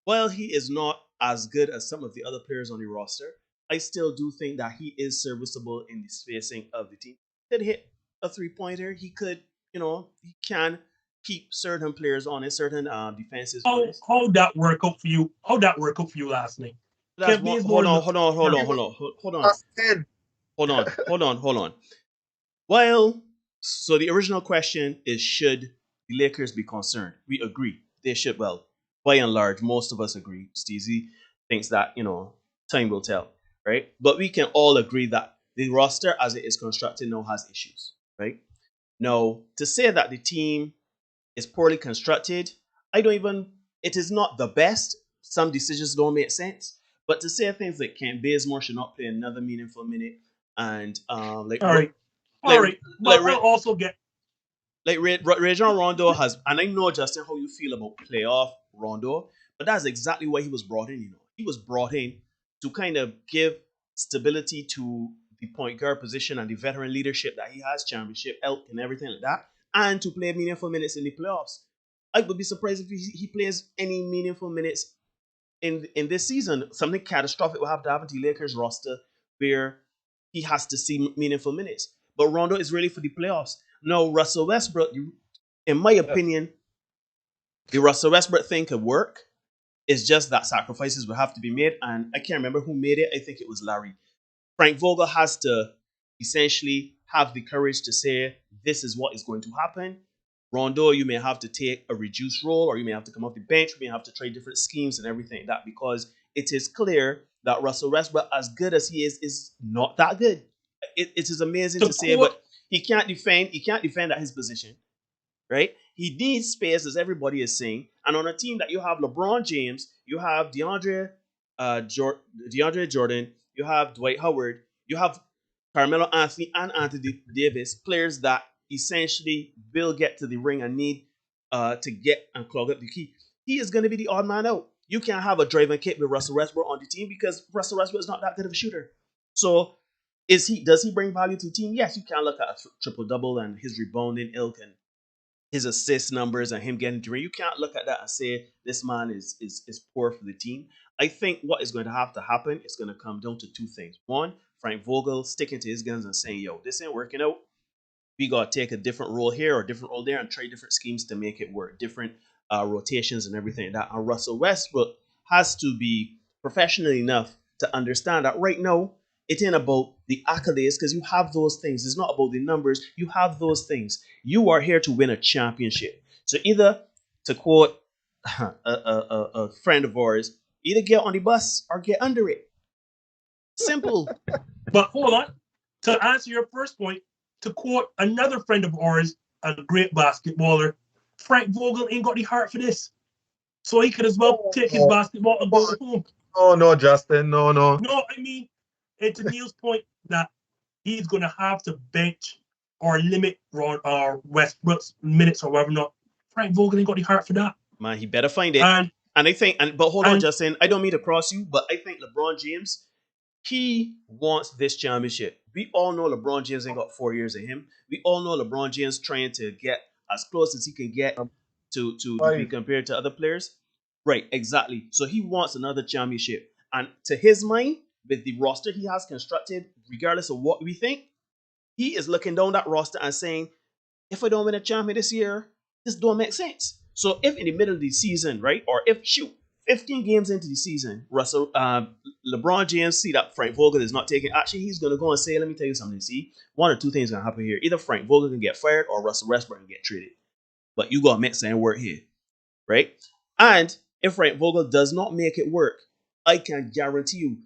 while he is not as good as some of the other players on the roster, I still do think that he is serviceable in the spacing of the team. He could hit a 3-pointer. He could, he can keep certain players honest, certain defenses honest. How that work out for you? How that work out for you last night? That's Kent one. Bazemore is Hold on. Plus 10. Hold on. Well, so the original question is, should the Lakers be concerned? We agree. They should. Well, by and large, most of us agree. Steezy thinks that, time will tell, right? But we can all agree that the roster as it is constructed now has issues, right? Now, to say that the team is poorly constructed, it is not the best. Some decisions don't make sense. But to say things like Kent Bazemore should not play another meaningful minute and all right. But I'll also get Rajon Rondo has, and I know, Justin, how you feel about playoff Rondo, but that's exactly why he was brought in. He was brought in to kind of give stability to the point guard position and the veteran leadership that he has, championship elk and everything like that, and to play meaningful minutes in the playoffs. I would be surprised if he plays any meaningful minutes in this season. Something catastrophic will have to happen to the Lakers roster where he has to see meaningful minutes. But Rondo is really for the playoffs. No, Russell Westbrook, in my opinion, the Russell Westbrook thing could work. It's just that sacrifices will have to be made. And I can't remember who made it. I think it was Larry. Frank Vogel has to essentially have the courage to say, this is what is going to happen. Rondo, you may have to take a reduced role, or you may have to come off the bench. You may have to try different schemes and everything like that, because it is clear that Russell Westbrook, as good as he is not that good. It is amazing to say, but he can't defend at his position, right? He needs space, as everybody is saying. And on a team that you have LeBron James, you have DeAndre Jordan, you have Dwight Howard, you have Carmelo Anthony and Anthony Davis, players that essentially will get to the ring and need to get and clog up the key. He is going to be the odd man out. You can't have a drive and kick with Russell Westbrook on the team because Russell Westbrook is not that good of a shooter. So does he bring value to the team? Yes, you can look at a triple-double and his rebounding ilk and his assist numbers and him getting to ring. You can't look at that and say this man is poor for the team. I think what is going to have to happen is going to come down to two things. One, Frank Vogel sticking to his guns and saying, yo, this ain't working out. We got to take a different role here or different role there and try different schemes to make it work, different rotations and everything like that. And Russell Westbrook has to be professional enough to understand that right now, it ain't about the accolades, because you have those things. It's not about the numbers. You have those things. You are here to win a championship. So either, to quote a friend of ours, either get on the bus or get under it. Simple. But hold on. To answer your first point, to quote another friend of ours, a great basketballer, Frank Vogel ain't got the heart for this. So he could as well take his basketball and go home. Oh, no, Justin. No. No, I mean, to Neil's point that he's going to have to bench or limit Westbrook's minutes or whatever not. Frank Vogel ain't got the heart for that. Man, he better find it. But hold on, Justin. I don't mean to cross you, but I think LeBron James, he wants this championship. We all know LeBron James ain't got 4 years in him. We all know LeBron James trying to get as close as he can get to be compared to other players. Right, exactly. So he wants another championship. And to his mind, with the roster he has constructed, regardless of what we think, he is looking down that roster and saying, if I don't win a champion this year, this don't make sense. So if in the middle of the season, right, or 15 games into the season, LeBron James see that Frank Vogel is not taking action, he's going to go and say, let me tell you something, see, one or two things going to happen here. Either Frank Vogel can get fired or Russell Westbrook can get traded. But you got to make something work here, right? And If Frank Vogel does not make it work, I can guarantee you,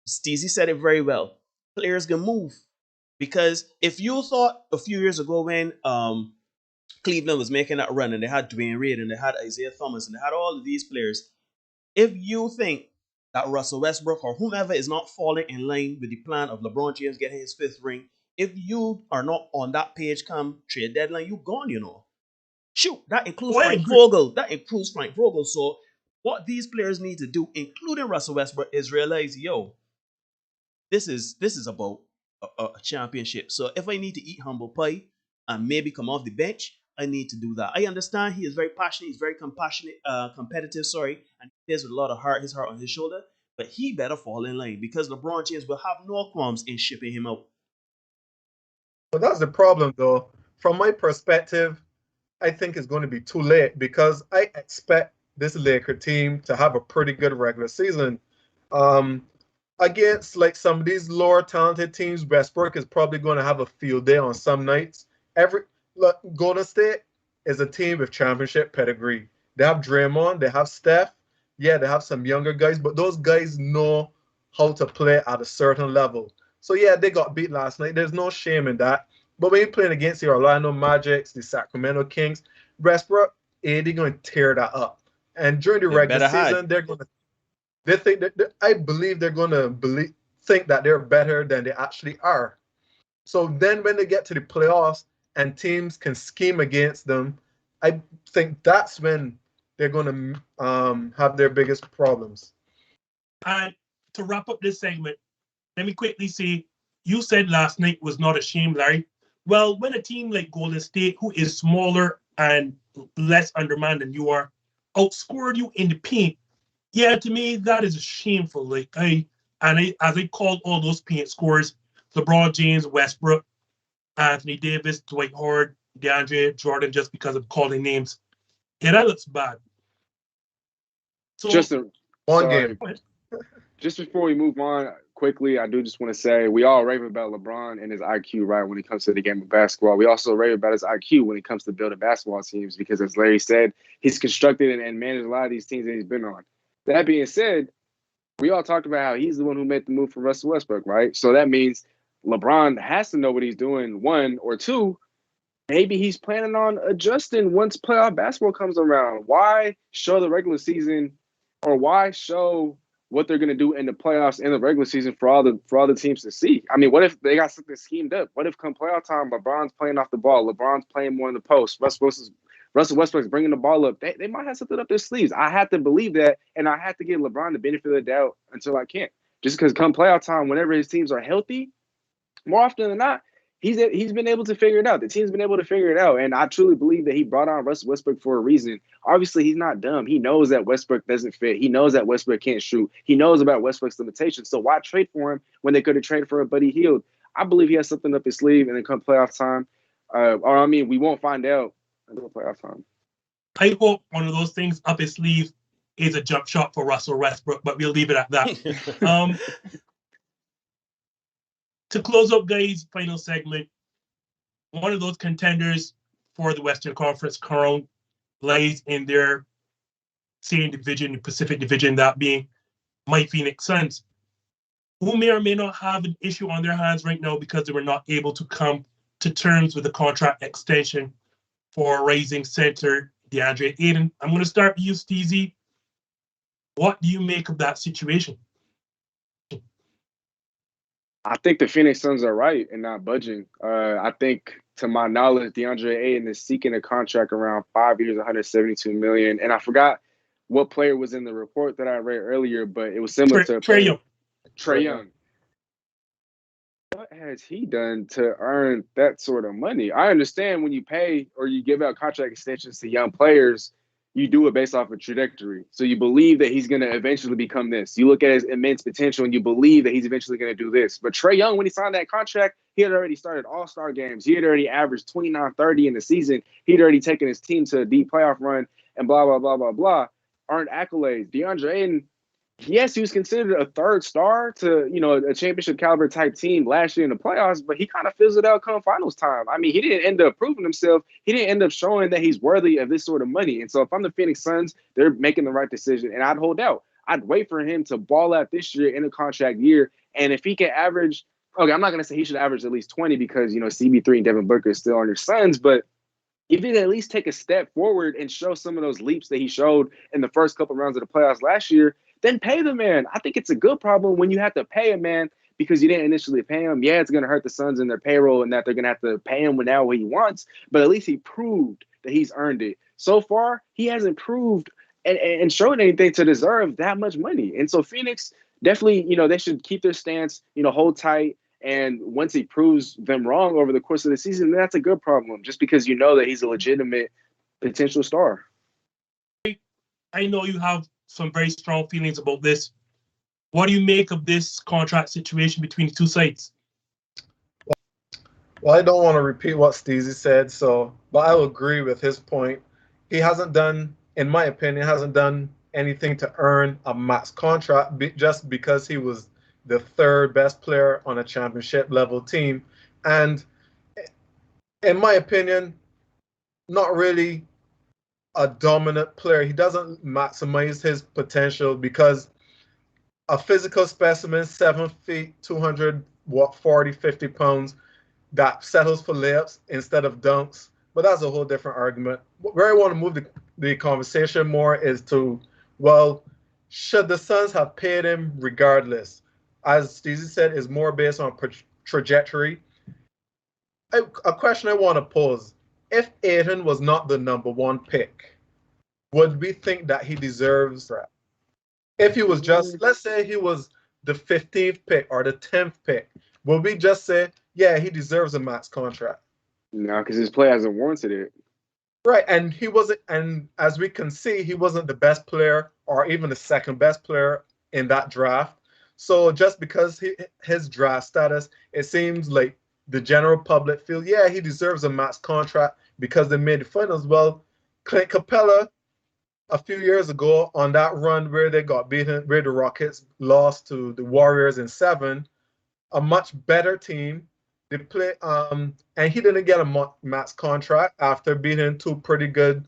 Steezy said it very well, players can move. Because if you thought a few years ago when Cleveland was making that run and they had Dwayne Wade and they had Isaiah Thomas and they had all of these players, if you think that Russell Westbrook or whomever is not falling in line with the plan of LeBron James getting his 5th ring, if you are not on that page come trade deadline, you gone, you know. Shoot, that includes Oh, I Frank agree. Vogel. That includes Frank Vogel. So what these players need to do, including Russell Westbrook, is realize, yo, this is about a championship. So if I need to eat humble pie and maybe come off the bench, I need to do that. I understand he is very passionate, he's very competitive, sorry, and he plays with a lot of heart, his heart on his shoulder. But he better fall in line because LeBron James will have no qualms in shipping him out. But that's the problem, though. From my perspective, I think it's going to be too late because I expect this Laker team to have a pretty good regular season. Against like some of these lower talented teams, Westbrook is probably going to have a field day on some nights. Golden State is a team with championship pedigree. They have Draymond, they have Steph. Yeah, they have some younger guys, but those guys know how to play at a certain level. So yeah, they got beat last night. There's no shame in that. But when you're playing against the Orlando Magics, the Sacramento Kings, Westbrook, they're going to tear that up. And during the regular season, they're going to. They think that I believe they're going to think that they're better than they actually are. So then, when they get to the playoffs and teams can scheme against them, I think that's when they're going to have their biggest problems. And to wrap up this segment, let me quickly say, you said last night was not a shame, Larry. Well, when a team like Golden State, who is smaller and less undermanned than you are, outscored you in the paint, yeah, to me that is shameful. Like as I called all those paint scores, LeBron James, Westbrook, Anthony Davis, Dwight Howard, DeAndre Jordan, just because I'm calling names. Yeah, that looks bad. So game. Just before we move on quickly, I do just want to say we all rave about LeBron and his IQ, right, when it comes to the game of basketball. We also rave about his IQ when it comes to building basketball teams because, as Larry said, he's constructed and managed a lot of these teams that he's been on. That being said, we all talked about how he's the one who made the move for Russell Westbrook, right? So that means LeBron has to know what he's doing, one, or two, maybe he's planning on adjusting once playoff basketball comes around. Why show the regular season or why show what they're going to do in the playoffs in the regular season for all the teams to see? I mean, what if they got something schemed up? What if come playoff time, LeBron's playing off the ball, LeBron's playing more in the post, Russell Westbrook's bringing the ball up? They might have something up their sleeves. I have to believe that, and I have to give LeBron the benefit of the doubt until I can't. Just because come playoff time, whenever his teams are healthy, more often than not, he's been able to figure it out. The team's been able to figure it out, and I truly believe that he brought on Russell Westbrook for a reason. Obviously, he's not dumb. He knows that Westbrook doesn't fit. He knows that Westbrook can't shoot. He knows about Westbrook's limitations. So why trade for him when they could have traded for a Buddy Hield? I believe he has something up his sleeve, and then come playoff time, we won't find out until playoff time. I hope one of those things up his sleeve is a jump shot for Russell Westbrook, but we'll leave it at that. To close up, guys, final segment, one of those contenders for the Western Conference crown lies in their same division, the Pacific Division, that being my Phoenix Suns, who may or may not have an issue on their hands right now because they were not able to come to terms with the contract extension for rising center Deandre Ayton. I'm going to start with you, Steezy. What do you make of that situation? I think the Phoenix Suns are right in not budging. I think, to my knowledge, DeAndre Ayton is seeking a contract around 5 years, $172 million. And I forgot what player was in the report that I read earlier, but it was similar to Trae Young. Trae Young. What has he done to earn that sort of money? I understand when you pay or you give out contract extensions to young players, you do it based off a trajectory. So you believe that he's going to eventually become this. You look at his immense potential and you believe that he's eventually going to do this. But Trae Young, when he signed that contract, he had already started all-star games. He had already averaged 29, 30 in the season. He'd already taken his team to a deep playoff run and blah, blah, blah, blah, blah. Earned accolades. DeAndre Ayton, yes, he was considered a third star to, a championship caliber type team last year in the playoffs, but he kind of fizzled out come finals time. I mean, he didn't end up proving himself. He didn't end up showing that he's worthy of this sort of money. And so if I'm the Phoenix Suns, they're making the right decision. And I'd hold out. I'd wait for him to ball out this year in a contract year. And if he can average, okay, I'm not going to say he should average at least 20 because, CB3 and Devin Booker is still on your Suns, but if he can at least take a step forward and show some of those leaps that he showed in the first couple of rounds of the playoffs last year, then pay the man. I think it's a good problem when you have to pay a man because you didn't initially pay him. Yeah, it's going to hurt the Suns in their payroll and that they're going to have to pay him now what he wants, but at least he proved that he's earned it. So far, he hasn't proved and showed anything to deserve that much money. And so Phoenix definitely, they should keep their stance, hold tight. And once he proves them wrong over the course of the season, that's a good problem, just because you know that he's a legitimate potential star. I know you have some very strong feelings about this. What do you make of this contract situation between the two sides? Well, I don't want to repeat what Steezy said, but I will agree with his point. He hasn't done, in my opinion, anything to earn a max contract just because he was the third best player on a championship level team. And in my opinion, not really a dominant player. He doesn't maximize his potential because a physical specimen, 7 feet, 240, 50 pounds, that settles for layups instead of dunks. But that's a whole different argument. Where I want to move the conversation more is to, well, should the Suns have paid him regardless? As Steezy said, is more based on trajectory. A question I want to pose: if Ayton was not the number one pick, would we think that he deserves that? If he was just, let's say he was the 15th pick or the 10th pick, would we just say, yeah, he deserves a max contract? No, because his play hasn't warranted it. Right, and he wasn't, and as we can see, he wasn't the best player or even the second best player in that draft. So just because his draft status, it seems like the general public feel, yeah, he deserves a max contract because they made the finals. Well, Clint Capella, a few years ago on that run where they got beaten, where the Rockets lost to the Warriors in 7, a much better team. They play, and he didn't get a max contract after beating two pretty good.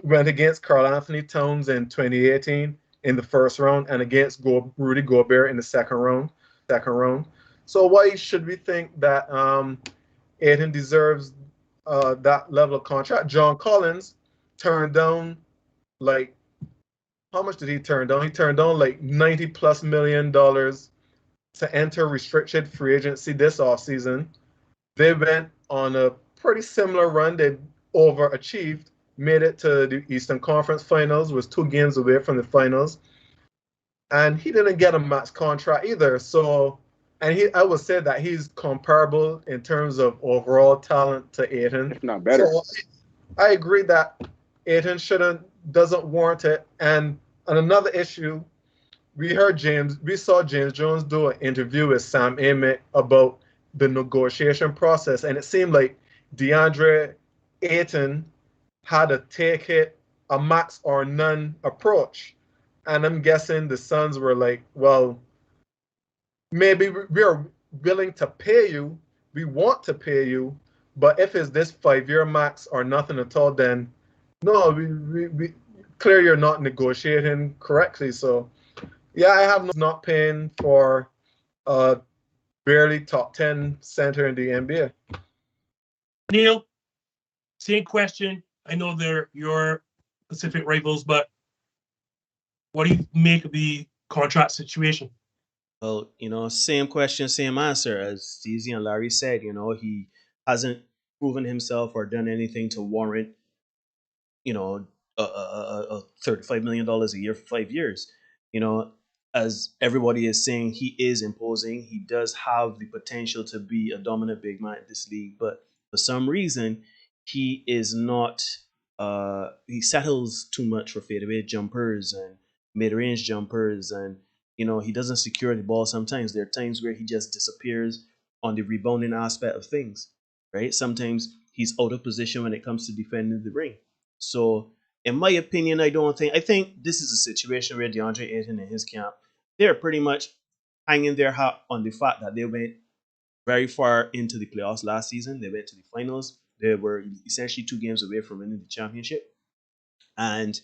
Went against Karl Anthony Towns in 2018 in the first round, and against Rudy Gobert in the second round. So why should we think that Ayton deserves that level of contract? John Collins turned down like, how much did he turn down? He turned down like $90+ million to enter restricted free agency this offseason. They went on a pretty similar run. They overachieved, made it to the Eastern Conference Finals, was 2 games away from the finals. And he didn't get a max contract either. So, and I would say that he's comparable in terms of overall talent to Ayton. If not better. So I agree that Ayton doesn't warrant it. And another issue, we saw James Jones do an interview with Sam Amick about the negotiation process, and it seemed like Deandre Ayton had a take it, a max or none approach. And I'm guessing the Suns were like, well, maybe we're willing to pay you, we want to pay you, but if it's this 5-year max or nothing at all, then no, we clear you're not negotiating correctly. So yeah, I have not paying for barely top 10 center in the NBA. Neil, same question. I know they're your Pacific rivals, but what do you make of the contract situation? Well, same question, same answer. As Steezy and Larry said, he hasn't proven himself or done anything to warrant, a $35 million a year for 5 years. As everybody is saying, he is imposing. He does have the potential to be a dominant big man in this league, but for some reason, he is not. He settles too much for fadeaway jumpers and mid-range jumpers, and he doesn't secure the ball. Sometimes there are times where he just disappears on the rebounding aspect of things. Right? Sometimes he's out of position when it comes to defending the ring. So, in my opinion, I think this is a situation where DeAndre Ayton and his camp, they're pretty much hanging their hat on the fact that they went very far into the playoffs last season. They went to the finals. They were essentially 2 games away from winning the championship. And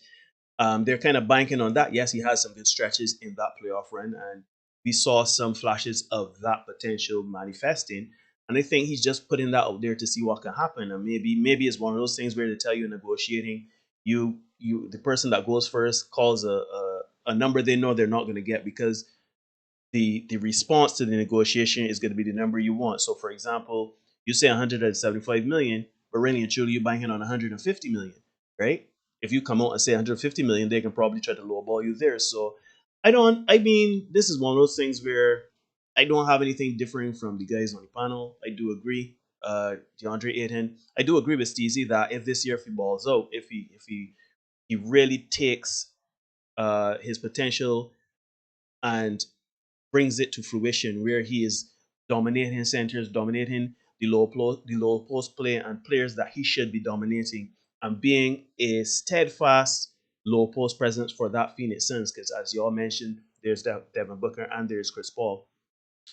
they're kind of banking on that. Yes, he has some good stretches in that playoff run, and we saw some flashes of that potential manifesting. And I think he's just putting that out there to see what can happen. And maybe it's one of those things where they tell you negotiating, the person that goes first calls a number they know they're not going to get, because the response to the negotiation is going to be the number you want. So, for example, you say 175 million, but really and truly you're banking on 150 million, right? If you come out and say 150 million, they can probably try to lowball you there. So, this is one of those things where I don't have anything differing from the guys on the panel. I do agree, DeAndre Ayton. I do agree with Steezy that if this year, if he balls out, if he really takes his potential and brings it to fruition, where he is dominating centers, dominating the low post play, and players that he should be dominating, and being a steadfast low post presence for that Phoenix Suns. Because as you all mentioned, there's Devin Booker and there's Chris Paul.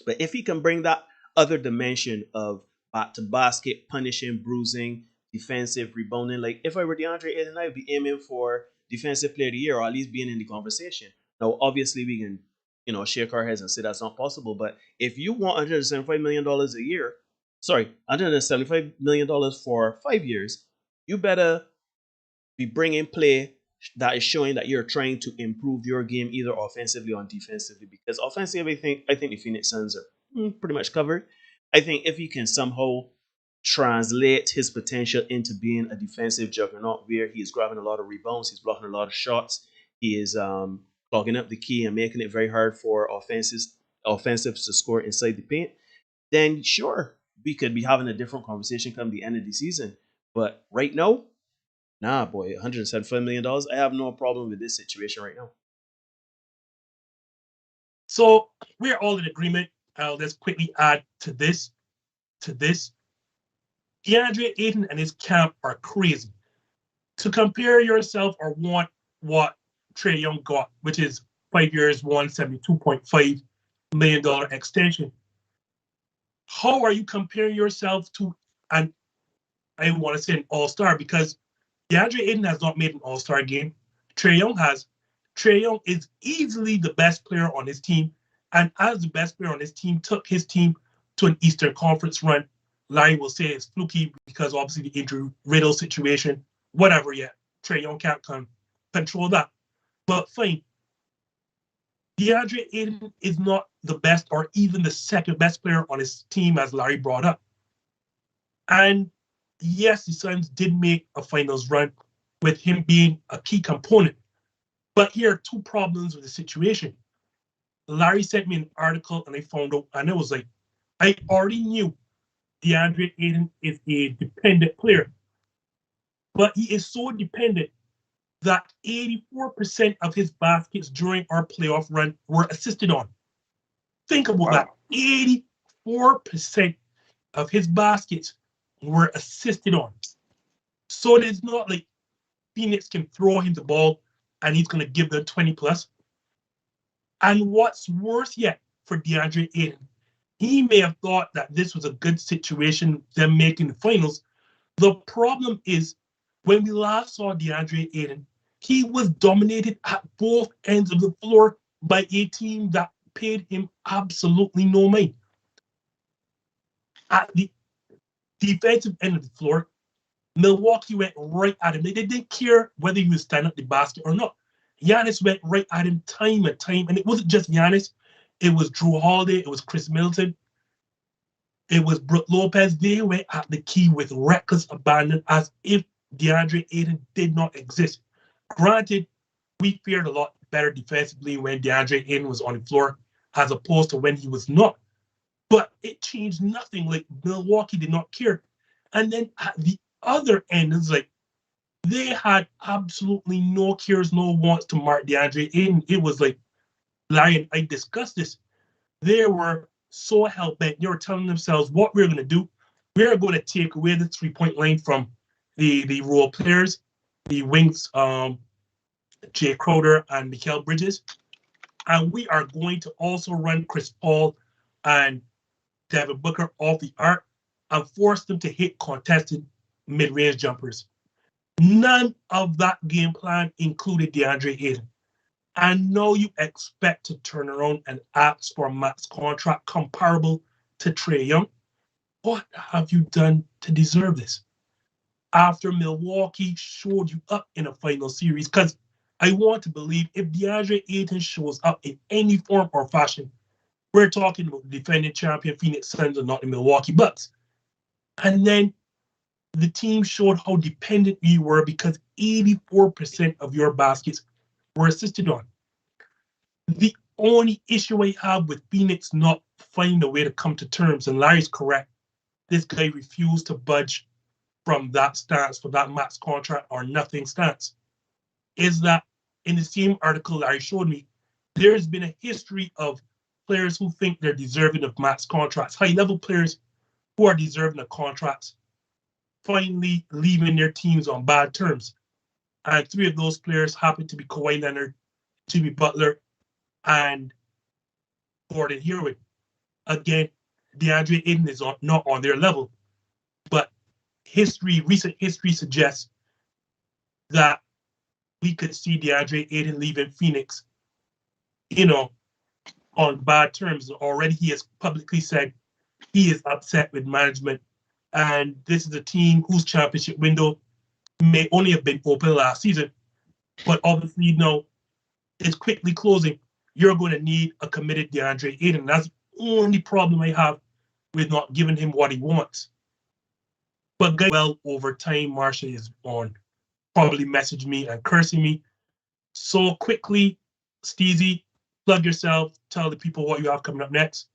But if he can bring that other dimension of back to basket, punishing, bruising, defensive, rebounding, like if I were DeAndre Ayton, I would be aiming for defensive player of the year, or at least being in the conversation. Now, obviously, we can shake our heads and say that's not possible. But if you want $175 million a year, $175 million for 5 years, you better be bringing play that is showing that you're trying to improve your game either offensively or defensively. Because offensively, I think the Phoenix Suns are pretty much covered. I think if he can somehow translate his potential into being a defensive juggernaut, where he is grabbing a lot of rebounds, he's blocking a lot of shots, he is clogging up the key and making it very hard for offensives to score inside the paint, then sure, we could be having a different conversation come the end of the season. But right now, nah, boy, $175 million, I have no problem with this situation right now. So we're all in agreement. Let's quickly add to this. DeAndre Ayton and his camp are crazy. To compare yourself or want what Trae Young got, which is 5 years, $172.5 million extension. How are you comparing yourself to, and I want to say an all-star, because DeAndre Ayton has not made an all-star game. Trae Young has. Trae Young is easily the best player on his team, and as the best player on his team, took his team to an Eastern Conference run. Larry will say it's fluky because obviously the injury riddle situation, whatever yet. Trae Young can't control that. But fine. DeAndre Ayton is not the best or even the second best player on his team, as Larry brought up. And yes, the Suns did make a finals run with him being a key component. But here are 2 problems with the situation. Larry sent me an article and I found out, and it was like, I already knew DeAndre Ayton is a dependent player. But he is so dependent that 84% of his baskets during our playoff run were assisted on. Think about that. 84% of his baskets were assisted on. So it's not like Phoenix can throw him the ball and he's going to give them 20 plus. And what's worse yet for DeAndre Ayton, he may have thought that this was a good situation, them making the finals. The problem is, when we last saw DeAndre Ayton, he was dominated at both ends of the floor by a team that paid him absolutely no mind. At the defensive end of the floor, Milwaukee went right at him. They didn't care whether he was standing at the basket or not. Giannis went right at him time and time. And it wasn't just Giannis. It was Drew Holiday. It was Chris Middleton. It was Brook Lopez. They went at the key with reckless abandon as if DeAndre Ayton did not exist. Granted, we fared a lot better defensively when DeAndre Ayton was on the floor as opposed to when he was not. But it changed nothing. Like, Milwaukee did not care. And then at the other end, it's like they had absolutely no cares, no wants to mark DeAndre Ayton. It was like, Larry and I discussed this. They were so hell-bent. They were telling themselves what we're going to do. We're going to take away the three-point line from the role players. the wings, Jay Crowder and Mikal Bridges. And we are going to also run Chris Paul and Devin Booker off the arc and force them to hit contested mid-range jumpers. None of that game plan included DeAndre Ayton. I know you expect to turn around and ask for a max contract comparable to Trae Young. What have you done to deserve this? After Milwaukee showed you up in a final series, because I want to believe if DeAndre Ayton shows up in any form or fashion, we're talking about the defending champion Phoenix Suns and not the Milwaukee Bucks. And then the team showed how dependent you were because 84% of your baskets were assisted on. The only issue I have with Phoenix not finding a way to come to terms, and Larry's correct, this guy refused to budge from that stance for that max contract or nothing stance, is that in the same article Larry showed me, there's been a history of players who think they're deserving of max contracts, high-level players who are deserving of contracts, finally leaving their teams on bad terms. And three of those players happen to be Kawhi Leonard, Jimmy Butler, and Gordon Hayward. Again, DeAndre Ayton is not on their level, but recent history suggests that we could see DeAndre Ayton leaving Phoenix, on bad terms. Already he has publicly said he is upset with management, and this is a team whose championship window may only have been open last season, but obviously it's quickly closing. You're going to need a committed DeAndre Ayton. That's the only problem I have with not giving him what he wants. But well, over time, Marshall is on probably message me and cursing me. So quickly, Steezy, plug yourself, tell the people what you have coming up next.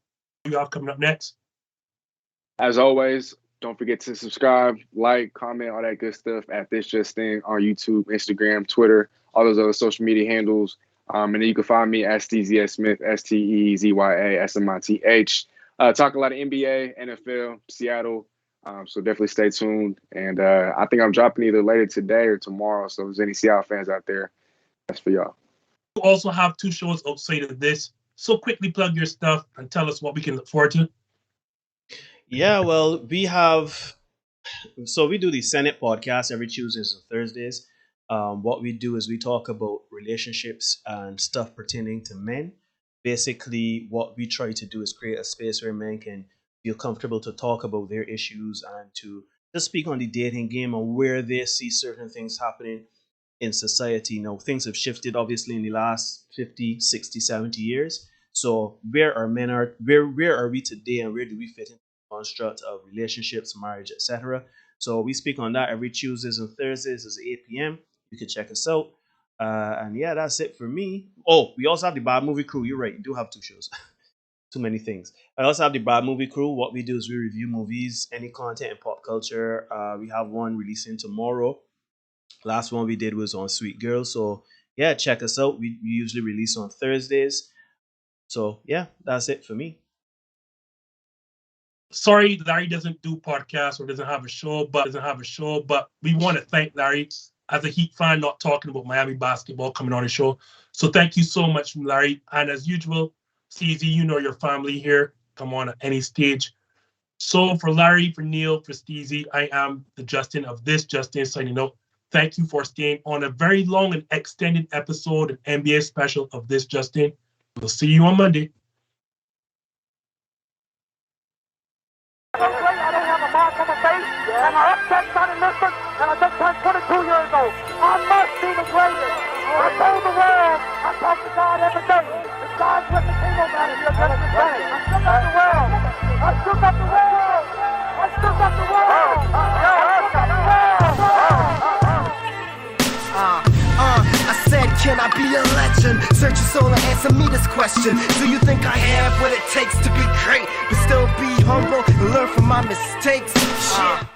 As always, don't forget to subscribe, like, comment, all that good stuff at This Just Thing on YouTube, Instagram, Twitter, all those other social media handles. And then you can find me at Steezy S. Smith, SteezySmith. Talk a lot of NBA, NFL, Seattle. So definitely stay tuned. And I think I'm dropping either later today or tomorrow. So if there's any Seattle fans out there, that's for y'all. You also have 2 shows outside of this. So quickly plug your stuff and tell us what we can look forward to. Yeah, well, we do the Senate podcast every Tuesdays and Thursdays. What we do is we talk about relationships and stuff pertaining to men. Basically, what we try to do is create a space where men can feel comfortable to talk about their issues and to just speak on the dating game and where they see certain things happening in society. Things have shifted obviously in the last 50, 60, 70 years. So where are men where are we today, and where do we fit in the construct of relationships, marriage, etc.? So we speak on that every Tuesdays and Thursdays at 8 p.m. You can check us out. And yeah, that's it for me. Oh, we also have the Bad Movie Crew. You're right, you do have 2 shows. Too many things. I also have the Bad Movie Crew. What we do is we review movies, any content in pop culture. We have one releasing tomorrow. Last one we did was on Sweet Girl. So yeah, check us out. We usually release on Thursdays. So yeah, that's it for me. Sorry, Larry doesn't do podcasts or doesn't have a show, but we want to thank Larry as a Heat fan, not talking about Miami basketball coming on the show. So thank you so much, Larry. And as usual, Steezy, your family here. Come on at any stage. So for Larry, for Neil, for Steezy, I am the Justin of This Justin signing out. Thank you for staying on a very long and extended episode of NBA special of This Justin. We'll see you on Monday. I don't have a mark on my face, and I upset Sonny Liston, and I just turned 22 years old. I must be the greatest. I told the world, I talk to God every day. If God's with me, ain't nobody here just the same. I still got the world. I still got the world. I still got the world. I said, can I be a legend? Search your soul and answer me this question. Do you think I have what it takes to be great, but still be humble and learn from my mistakes? Shit.